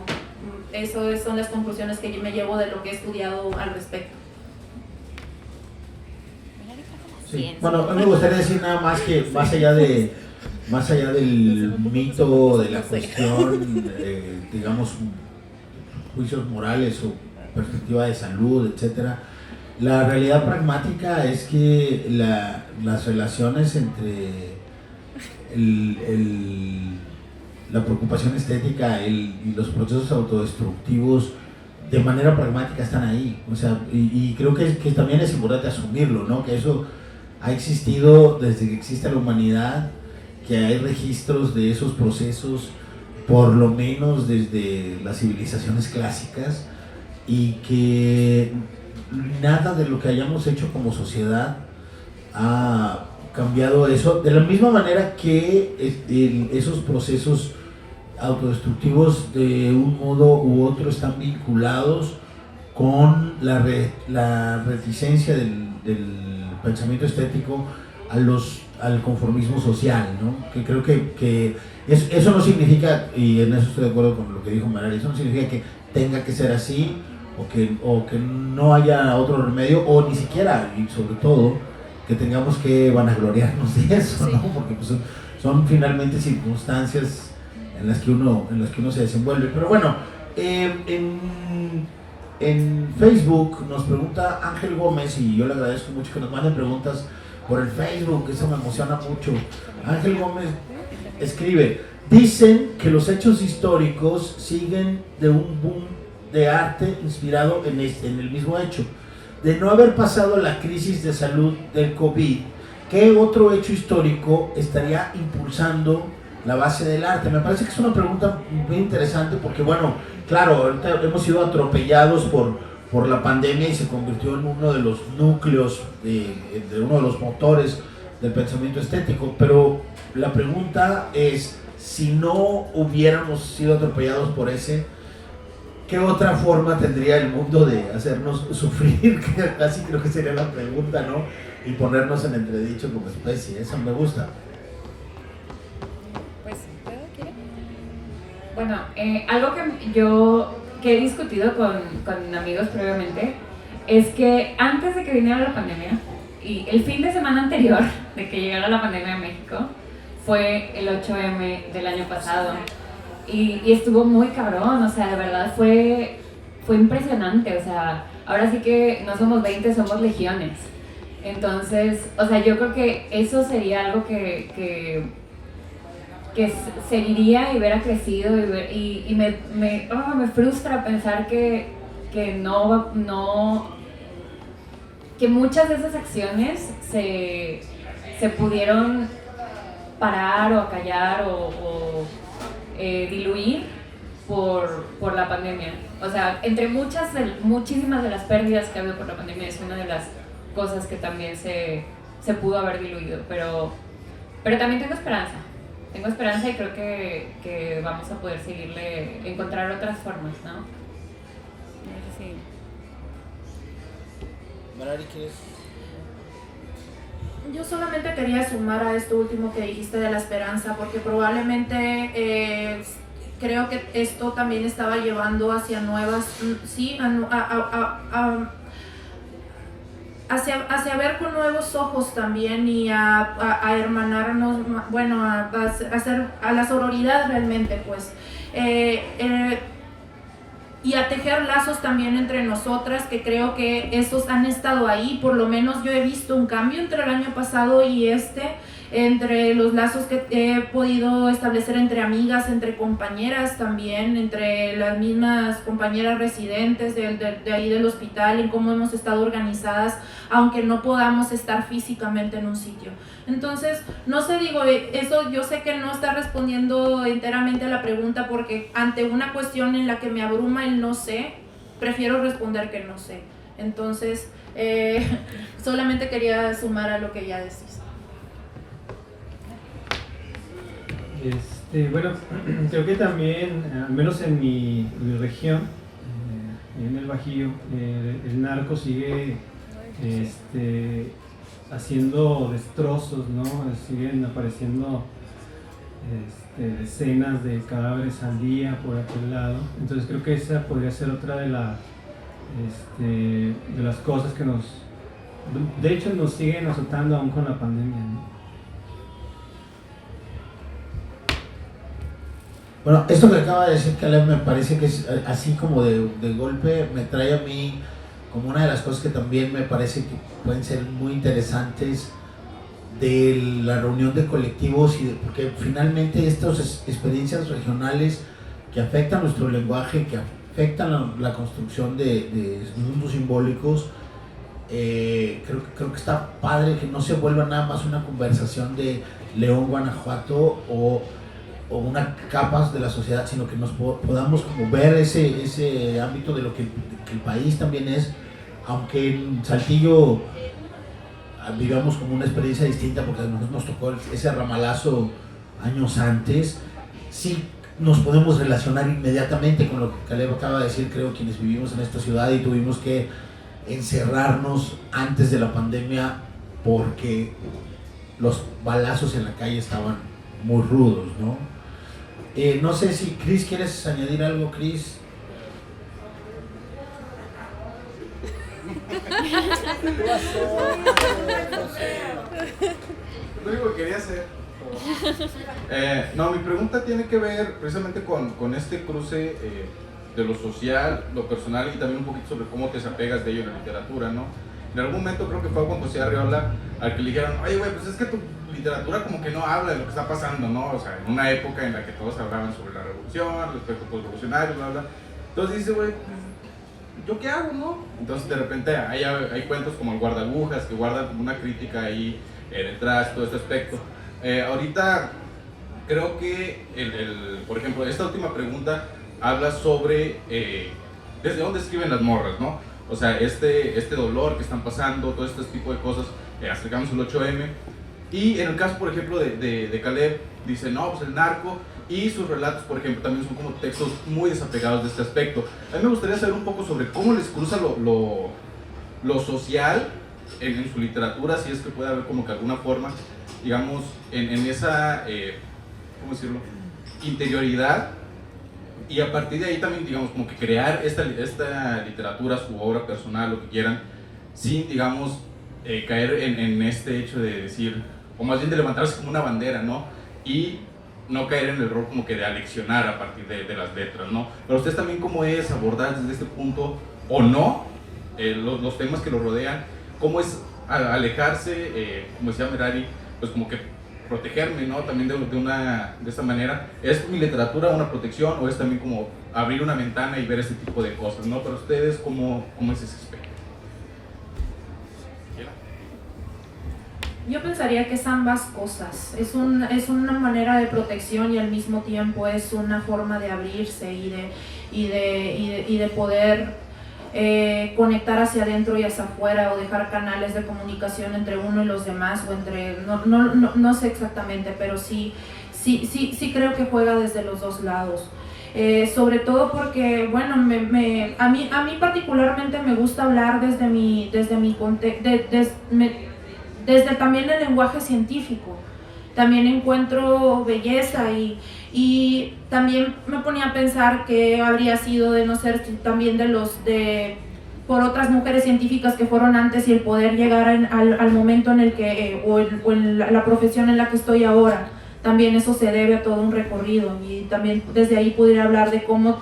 Esas son las conclusiones que yo me llevo de lo que he estudiado al respecto. Sí. Bueno, a mí me gustaría decir nada más que más allá del mito, de la cuestión, digamos, juicios morales o perspectiva de salud, etcétera, la realidad pragmática es que las relaciones entre la preocupación estética y los procesos autodestructivos de manera pragmática están ahí. O sea, y creo que también es importante asumirlo, ¿no? Que eso ha existido desde que existe la humanidad, que hay registros de esos procesos por lo menos desde las civilizaciones clásicas, y que nada de lo que hayamos hecho como sociedad ha cambiado eso, de la misma manera que esos procesos autodestructivos de un modo u otro están vinculados con la reticencia del pensamiento estético al conformismo social, ¿no? Que creo que eso no significa, y en eso estoy de acuerdo con lo que dijo Marari, eso no significa que tenga que ser así, o que no haya otro remedio, o ni siquiera, y sobre todo, que tengamos que vanagloriarnos de eso, ¿no? Porque pues, son finalmente circunstancias en las que uno se desenvuelve. Pero bueno, en Facebook nos pregunta Ángel Gómez, y yo le agradezco mucho que nos manden preguntas por el Facebook, eso me emociona mucho. Ángel Gómez escribe: dicen que los hechos históricos siguen de un boom de arte inspirado en el mismo hecho. De no haber pasado la crisis de salud del COVID, ¿qué otro hecho histórico estaría impulsando la base del arte? Me parece que es una pregunta muy interesante porque, bueno, claro, ahorita hemos sido atropellados por la pandemia y se convirtió en uno de los núcleos, de uno de los motores del pensamiento estético, pero la pregunta es, si no hubiéramos sido atropellados por ese, ¿qué otra forma tendría el mundo de hacernos sufrir? Casi creo que sería la pregunta, ¿no? Y ponernos en entredicho como especie, eso me gusta. Pues, ¿puedo? ¿Quiere? Bueno, algo que he discutido con amigos previamente es que antes de que viniera la pandemia, y el fin de semana anterior de que llegara la pandemia a México, fue el 8M del año pasado. Y estuvo muy cabrón, o sea, de verdad fue impresionante, o sea, ahora sí que no somos 20, somos legiones. Entonces, o sea, yo creo que eso sería algo que seguiría y hubiera crecido, y me frustra pensar que muchas de esas acciones se pudieron parar o acallar o diluir por la pandemia. O sea, entre muchísimas de las pérdidas que ha habido por la pandemia, es una de las cosas que también se pudo haber diluido, pero también tengo esperanza y creo que vamos a poder encontrar otras formas, ¿no? No sé si... Marari, ¿quieres? Yo solamente quería sumar a esto último que dijiste de la esperanza, porque probablemente creo que esto también estaba llevando hacia nuevas, sí, hacia ver con nuevos ojos también, y a hermanarnos, bueno, a hacer a la sororidad realmente, pues. Y a tejer lazos también entre nosotras, que creo que esos han estado ahí. Por lo menos yo he visto un cambio entre el año pasado y entre los lazos que he podido establecer entre amigas, entre compañeras también, entre las mismas compañeras residentes de ahí del hospital, en cómo hemos estado organizadas, aunque no podamos estar físicamente en un sitio. Entonces, no sé, digo, eso yo sé que no está respondiendo enteramente a la pregunta, porque ante una cuestión en la que me abruma el no sé, prefiero responder que no sé. Entonces, solamente quería sumar a lo que ya decís. Bueno, creo que también, al menos en mi región, en el Bajío, el narco sigue haciendo destrozos, ¿no? Siguen apareciendo decenas de cadáveres al día por aquel lado. Entonces creo que esa podría ser otra de las cosas que de hecho nos siguen azotando aún con la pandemia, ¿no? Bueno, esto que acaba de decir Caleb me parece que es así como de golpe, me trae a mí como una de las cosas que también me parece que pueden ser muy interesantes de la reunión de colectivos, porque finalmente estas experiencias regionales que afectan nuestro lenguaje, que afectan la construcción de mundos simbólicos, creo que está padre que no se vuelva nada más una conversación de León, Guanajuato o unas capas de la sociedad, sino que nos podamos como ver ese ámbito de lo que el país también es, aunque en Saltillo vivamos como una experiencia distinta porque a nosotros nos tocó ese ramalazo años antes, sí nos podemos relacionar inmediatamente con lo que Caleb acaba de decir, creo, quienes vivimos en esta ciudad y tuvimos que encerrarnos antes de la pandemia porque los balazos en la calle estaban muy rudos, ¿no? No sé si, Cris, ¿quieres añadir algo, Cris? Lo único que quería hacer. No, mi pregunta tiene que ver precisamente con este cruce de lo social, lo personal y también un poquito sobre cómo te desapegas de ello en la literatura, ¿no? En algún momento creo que fue con José Arriola al que le dijeron, oye, güey, pues es que tu literatura como que no habla de lo que está pasando, ¿no? O sea, en una época en la que todos hablaban sobre la revolución, los aspectos postrevolucionarios, bla, bla. Entonces dice, güey, ¿yo qué hago, no? Entonces de repente hay cuentos como El Guardagujas que guardan como una crítica ahí detrás, todo este aspecto. Ahorita creo que, por ejemplo, esta última pregunta habla sobre desde dónde escriben las morras, ¿no? O sea, este dolor que están pasando, todo este tipo de cosas, acercamos al 8M. Y en el caso, por ejemplo, de Caleb, dice, no, pues el narco, y sus relatos, por ejemplo, también son como textos muy desapegados de este aspecto. A mí me gustaría saber un poco sobre cómo les cruza lo social en su literatura, si es que puede haber como que alguna forma, digamos, en esa, ¿cómo decirlo?, interioridad, y a partir de ahí también, digamos, como que crear esta literatura, su obra personal, lo que quieran, sin, digamos, caer en este hecho de decir, o más bien de levantarse como una bandera, ¿no? Y no caer en el error como que de aleccionar a partir de las letras, ¿no? Pero ustedes también cómo es abordar desde este punto, o no, los temas que lo rodean, cómo es alejarse, como decía Merari, pues como que protegerme, ¿no? También de esta manera. ¿Es mi literatura una protección o es también como abrir una ventana y ver este tipo de cosas, ¿no? Para ustedes, ¿cómo es ese aspecto? Yo pensaría que es ambas cosas, es una manera de protección y al mismo tiempo es una forma de abrirse y de poder conectar hacia adentro y hacia afuera o dejar canales de comunicación entre uno y los demás o entre, no sé exactamente, pero sí creo que juega desde los dos lados. Sobre todo porque, bueno, a mí particularmente me gusta hablar desde también el lenguaje científico. También encuentro belleza y también me ponía a pensar que habría sido de no ser también por otras mujeres científicas que fueron antes y el poder llegar al momento en el que, o en la profesión en la que estoy ahora. También eso se debe a todo un recorrido y también desde ahí pudiera hablar de cómo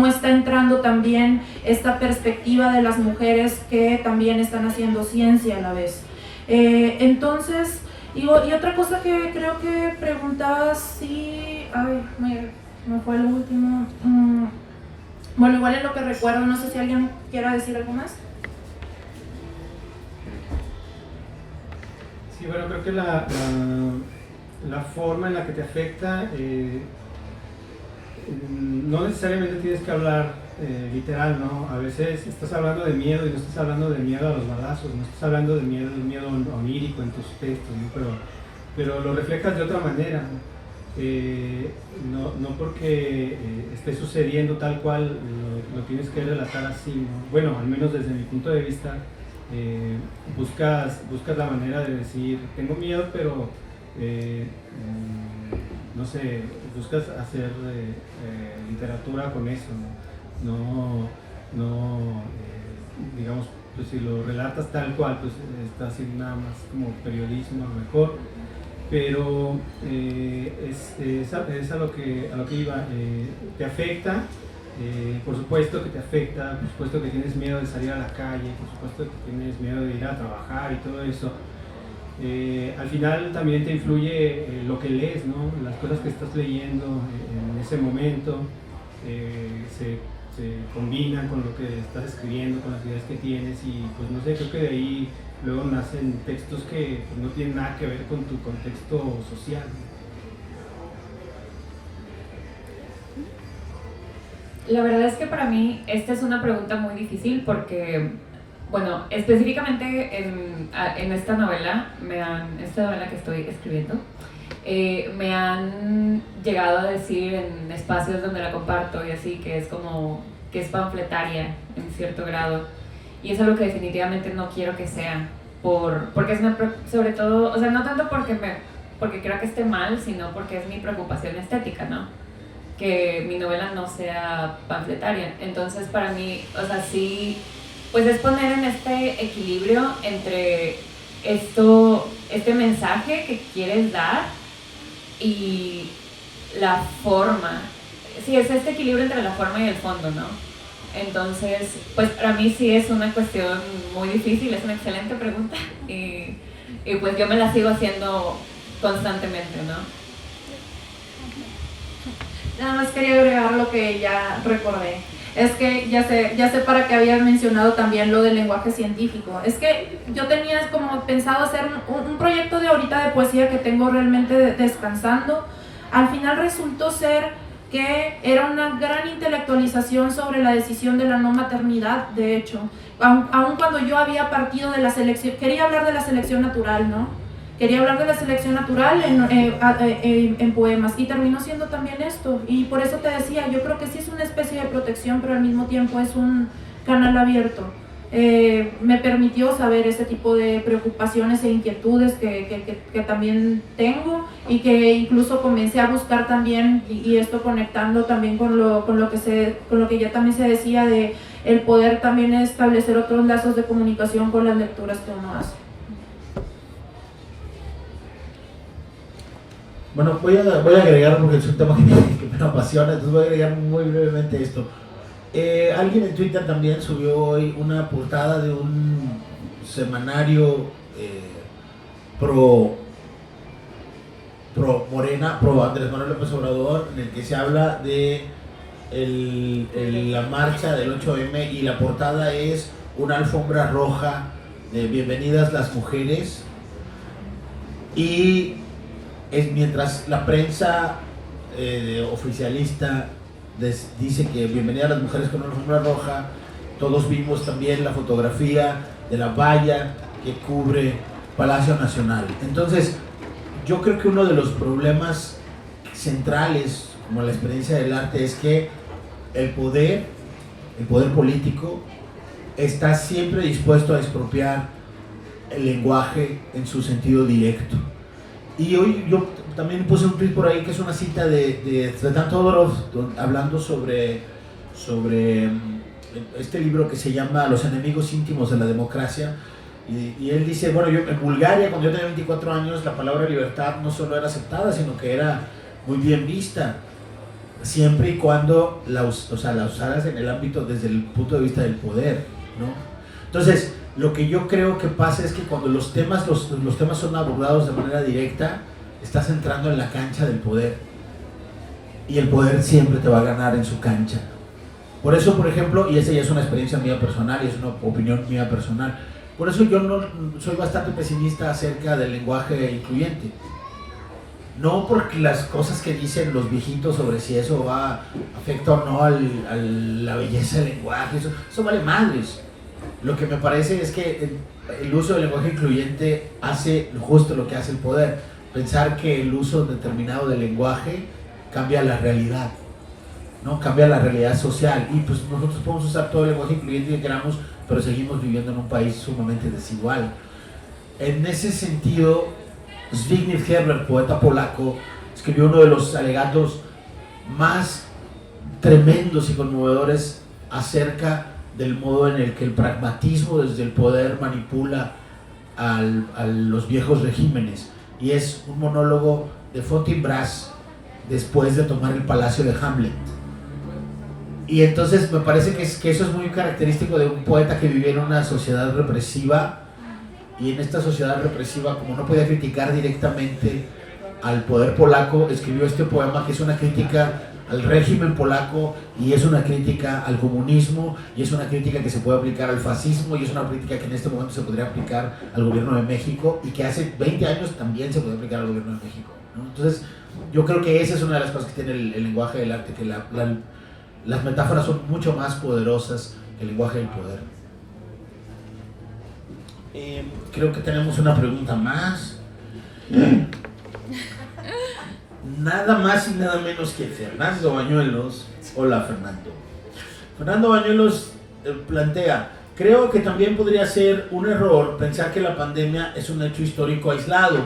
está entrando también esta perspectiva de las mujeres que también están haciendo ciencia a la vez. Entonces, y otra cosa que creo que preguntabas, sí, me fue el último. Bueno, igual es lo que recuerdo, no sé si alguien quiera decir algo más. Sí, bueno, creo que la forma en la que te afecta, no necesariamente tienes que hablar literal, ¿no? A veces estás hablando de miedo y no estás hablando de miedo a los balazos, no estás hablando de miedo onírico en tus textos, ¿no? Pero lo reflejas de otra manera, ¿no? no porque esté sucediendo tal cual lo tienes que relatar así, ¿no? Bueno, al menos desde mi punto de vista, buscas la manera de decir, tengo miedo, pero no sé, buscas hacer literatura con eso, digamos, pues si lo relatas tal cual, pues está haciendo nada más como periodismo a lo mejor, pero es a lo que iba. Te afecta, por supuesto que te afecta, por supuesto que tienes miedo de salir a la calle, por supuesto que tienes miedo de ir a trabajar y todo eso. Al final también te influye lo que lees, ¿no? Las cosas que estás leyendo en ese momento se combinan con lo que estás escribiendo, con las ideas que tienes, y pues no sé, creo que de ahí luego nacen textos que pues, no tienen nada que ver con tu contexto social. La verdad es que para mí esta es una pregunta muy difícil porque, bueno, específicamente en esta novela que estoy escribiendo, me han llegado a decir en espacios donde la comparto y así, que es panfletaria en cierto grado, y eso es lo que definitivamente no quiero que sea, porque es sobre todo, o sea, no tanto porque creo que esté mal, sino porque es mi preocupación estética, ¿no? Que mi novela no sea panfletaria. Entonces para mí, o sea, sí, pues es poner en este equilibrio entre este mensaje que quieres dar y la forma. Sí, es este equilibrio entre la forma y el fondo, ¿no? Entonces, pues para mí sí es una cuestión muy difícil, es una excelente pregunta y pues yo me la sigo haciendo constantemente, ¿no? Nada más quería agregar lo que ya recordé. Es que ya sé para qué habías mencionado también lo del lenguaje científico. Es que yo tenía como pensado hacer un proyecto de ahorita de poesía que tengo realmente descansando. Al final resultó ser que era una gran intelectualización sobre la decisión de la no maternidad, de hecho. Aun cuando yo había partido de la selección, quería hablar de la selección natural, ¿no? Quería hablar de la selección natural en poemas, y terminó siendo también esto. Y por eso te decía, yo creo que sí es una especie de protección, pero al mismo tiempo es un canal abierto. Me permitió saber ese tipo de preocupaciones e inquietudes que también tengo, y que incluso comencé a buscar también, y esto conectando también con lo que ya también se decía de el poder también establecer otros lazos de comunicación con las lecturas que uno hace. Bueno, voy a agregar, porque es un tema que me apasiona, entonces voy a agregar muy brevemente esto. Alguien en Twitter también subió hoy una portada de un semanario pro Morena, pro Andrés Manuel López Obrador, en el que se habla de la marcha del 8M, y la portada es una alfombra roja de bienvenidas las mujeres, y mientras la prensa oficialista dice que bienvenida a las mujeres con una alfombra roja, todos vimos también la fotografía de la valla que cubre Palacio Nacional. Entonces, yo creo que uno de los problemas centrales, como la experiencia del arte, es que el poder político está siempre dispuesto a expropiar el lenguaje en su sentido directo. Y hoy yo también puse un tweet por ahí que es una cita de Tsvetan Todorov hablando sobre este libro que se llama Los enemigos íntimos de la democracia, y él dice, bueno, en Bulgaria, cuando yo tenía 24 años, la palabra libertad no solo era aceptada, sino que era muy bien vista, siempre y cuando la usaras en el ámbito desde el punto de vista del poder, ¿no? Entonces, lo que yo creo que pasa es que cuando los temas son abordados de manera directa, estás entrando en la cancha del poder, y el poder siempre te va a ganar en su cancha. Por eso, por ejemplo, y esa ya es una experiencia mía personal y es una opinión mía personal, por eso yo no soy bastante pesimista acerca del lenguaje incluyente. No porque las cosas que dicen los viejitos sobre si eso afecta o no a la belleza del lenguaje, eso vale madres. Lo que me parece es que el uso del lenguaje incluyente hace justo lo que hace el poder. pensar que el uso determinado del lenguaje cambia la realidad, ¿no? Cambia la realidad social, y pues nosotros podemos usar todo el lenguaje incluyente que queramos, pero seguimos viviendo en un país sumamente desigual. En ese sentido, Zbigniew Herbert, poeta polaco, escribió uno de los alegatos más tremendos y conmovedores acerca del modo en el que el pragmatismo desde el poder manipula a los viejos regímenes, y es un monólogo de Fortinbras después de tomar el palacio de Hamlet. Y entonces me parece que eso es muy característico de un poeta que vivía en una sociedad represiva, y en esta sociedad represiva, como no podía criticar directamente al poder polaco, escribió este poema que es una crítica al régimen polaco, y es una crítica al comunismo, y es una crítica que se puede aplicar al fascismo, y es una crítica que en este momento se podría aplicar al gobierno de México, y que hace 20 años también se puede aplicar al gobierno de México, ¿no? Entonces yo creo que esa es una de las cosas que tiene el lenguaje del arte, que las metáforas son mucho más poderosas que el lenguaje del poder. Creo que tenemos una pregunta más. Nada más y nada menos que Fernando Bañuelos. Hola, Fernando. Fernando Bañuelos plantea: creo que también podría ser un error pensar que la pandemia es un hecho histórico aislado,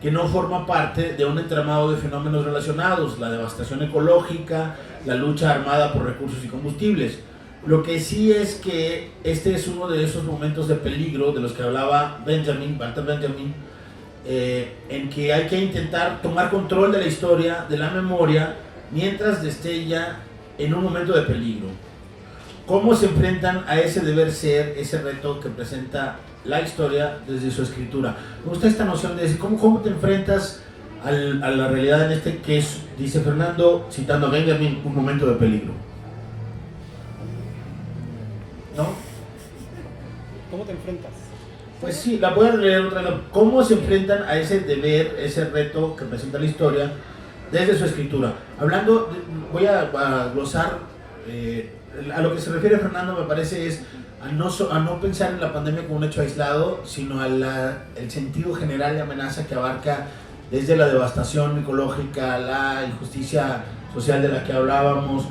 que no forma parte de un entramado de fenómenos relacionados, la devastación ecológica, la lucha armada por recursos y combustibles. Lo que sí es que este es uno de esos momentos de peligro de los que hablaba Walter Benjamin, en que hay que intentar tomar control de la historia, de la memoria, mientras destella en un momento de peligro. ¿Cómo se enfrentan a ese deber ser, ese reto que presenta la historia desde su escritura? Me gusta esta noción de decir, ¿cómo te enfrentas a la realidad en este que es, dice Fernando, citando a Benjamin, un momento de peligro? ¿No? ¿Cómo te enfrentas? Pues sí, la voy a leer otra vez. ¿Cómo se enfrentan a ese deber, ese reto que presenta la historia desde su escritura? Hablando, voy a glosar, a lo que se refiere Fernando, me parece, es a no pensar en la pandemia como un hecho aislado, sino el sentido general de amenaza que abarca desde la devastación ecológica, la injusticia social de la que hablábamos,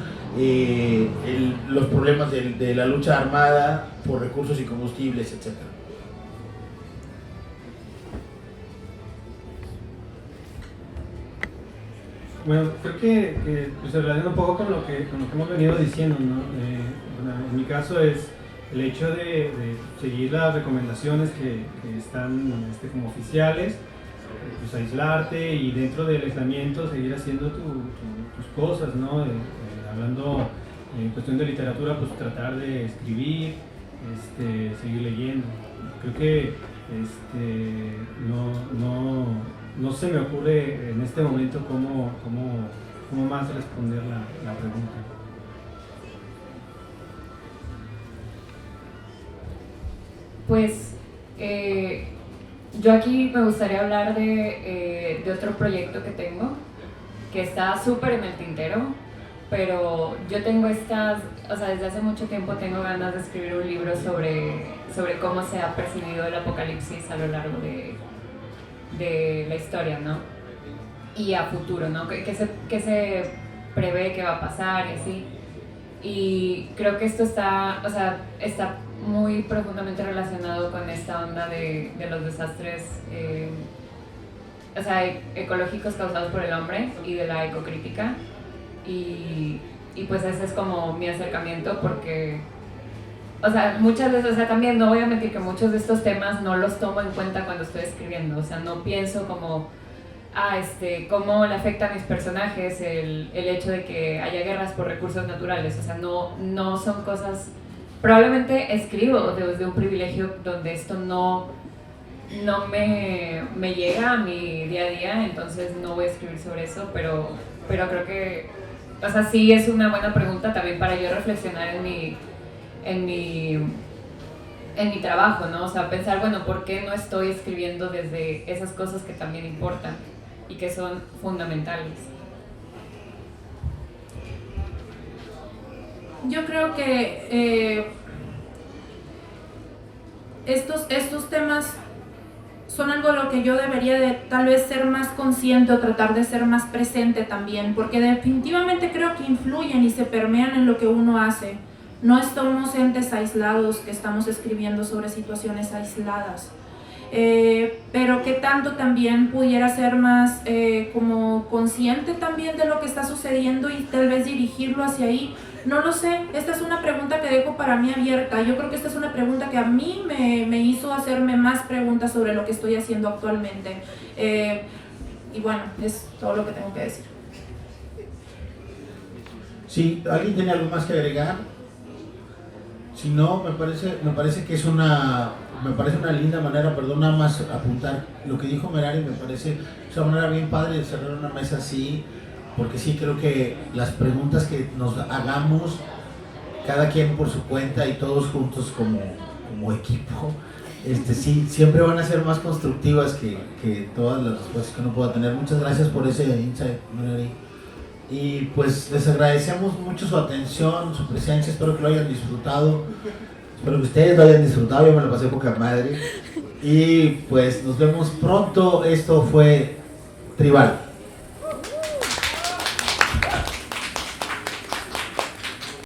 los problemas de la lucha armada por recursos y combustibles, etc. Bueno, creo que pues, se relaciona un poco con lo que hemos venido diciendo, ¿no? Bueno, en mi caso es el hecho de seguir las recomendaciones que están como oficiales, pues aislarte, y dentro del aislamiento seguir haciendo tus cosas, ¿no? Hablando en cuestión de literatura, pues tratar de escribir, seguir leyendo. Creo que no se me ocurre en este momento cómo más responder la pregunta. Pues yo aquí me gustaría hablar de otro proyecto que tengo, que está súper en el tintero, pero yo tengo desde hace mucho tiempo tengo ganas de escribir un libro sobre cómo se ha percibido el apocalipsis a lo largo de la historia, ¿no? Y a futuro, ¿no? ¿Qué se prevé que va a pasar y así? Y creo que esto está muy profundamente relacionado con esta onda de los desastres ecológicos causados por el hombre y de la ecocrítica. Y pues ese es como mi acercamiento, porque muchas veces, también no voy a mentir que muchos de estos temas no los tomo en cuenta cuando estoy escribiendo, no pienso como cómo le afecta a mis personajes el hecho de que haya guerras por recursos naturales, no son cosas, probablemente escribo desde un privilegio donde esto no me llega a mi día a día, entonces no voy a escribir sobre eso, pero creo que, sí es una buena pregunta también para yo reflexionar en mi trabajo, ¿no? Pensar, bueno, ¿por qué no estoy escribiendo desde esas cosas que también importan y que son fundamentales? Yo creo que estos temas son algo de lo que yo debería de tal vez ser más consciente o tratar de ser más presente también, porque definitivamente creo que influyen y se permean en lo que uno hace. No somos entes aislados que estamos escribiendo sobre situaciones aisladas. Pero que tanto también pudiera ser más como consciente también de lo que está sucediendo y tal vez dirigirlo hacia ahí. No lo sé, esta es una pregunta que dejo para mí abierta. Yo creo que esta es una pregunta que a mí me hizo hacerme más preguntas sobre lo que estoy haciendo actualmente. Y bueno, es todo lo que tengo que decir. Sí, ¿alguien tiene algo más que agregar? Si no, me parece que es una linda manera, perdón, nada más apuntar lo que dijo Merari, me parece una manera bien padre de cerrar una mesa así, porque sí creo que las preguntas que nos hagamos, cada quien por su cuenta y todos juntos como equipo, sí, siempre van a ser más constructivas que todas las respuestas que uno pueda tener. Muchas gracias por ese insight, Merari. Y pues les agradecemos mucho su atención, su presencia, espero que lo hayan disfrutado, espero que ustedes lo hayan disfrutado, yo me lo pasé poca madre. Y pues nos vemos pronto, esto fue Tribal.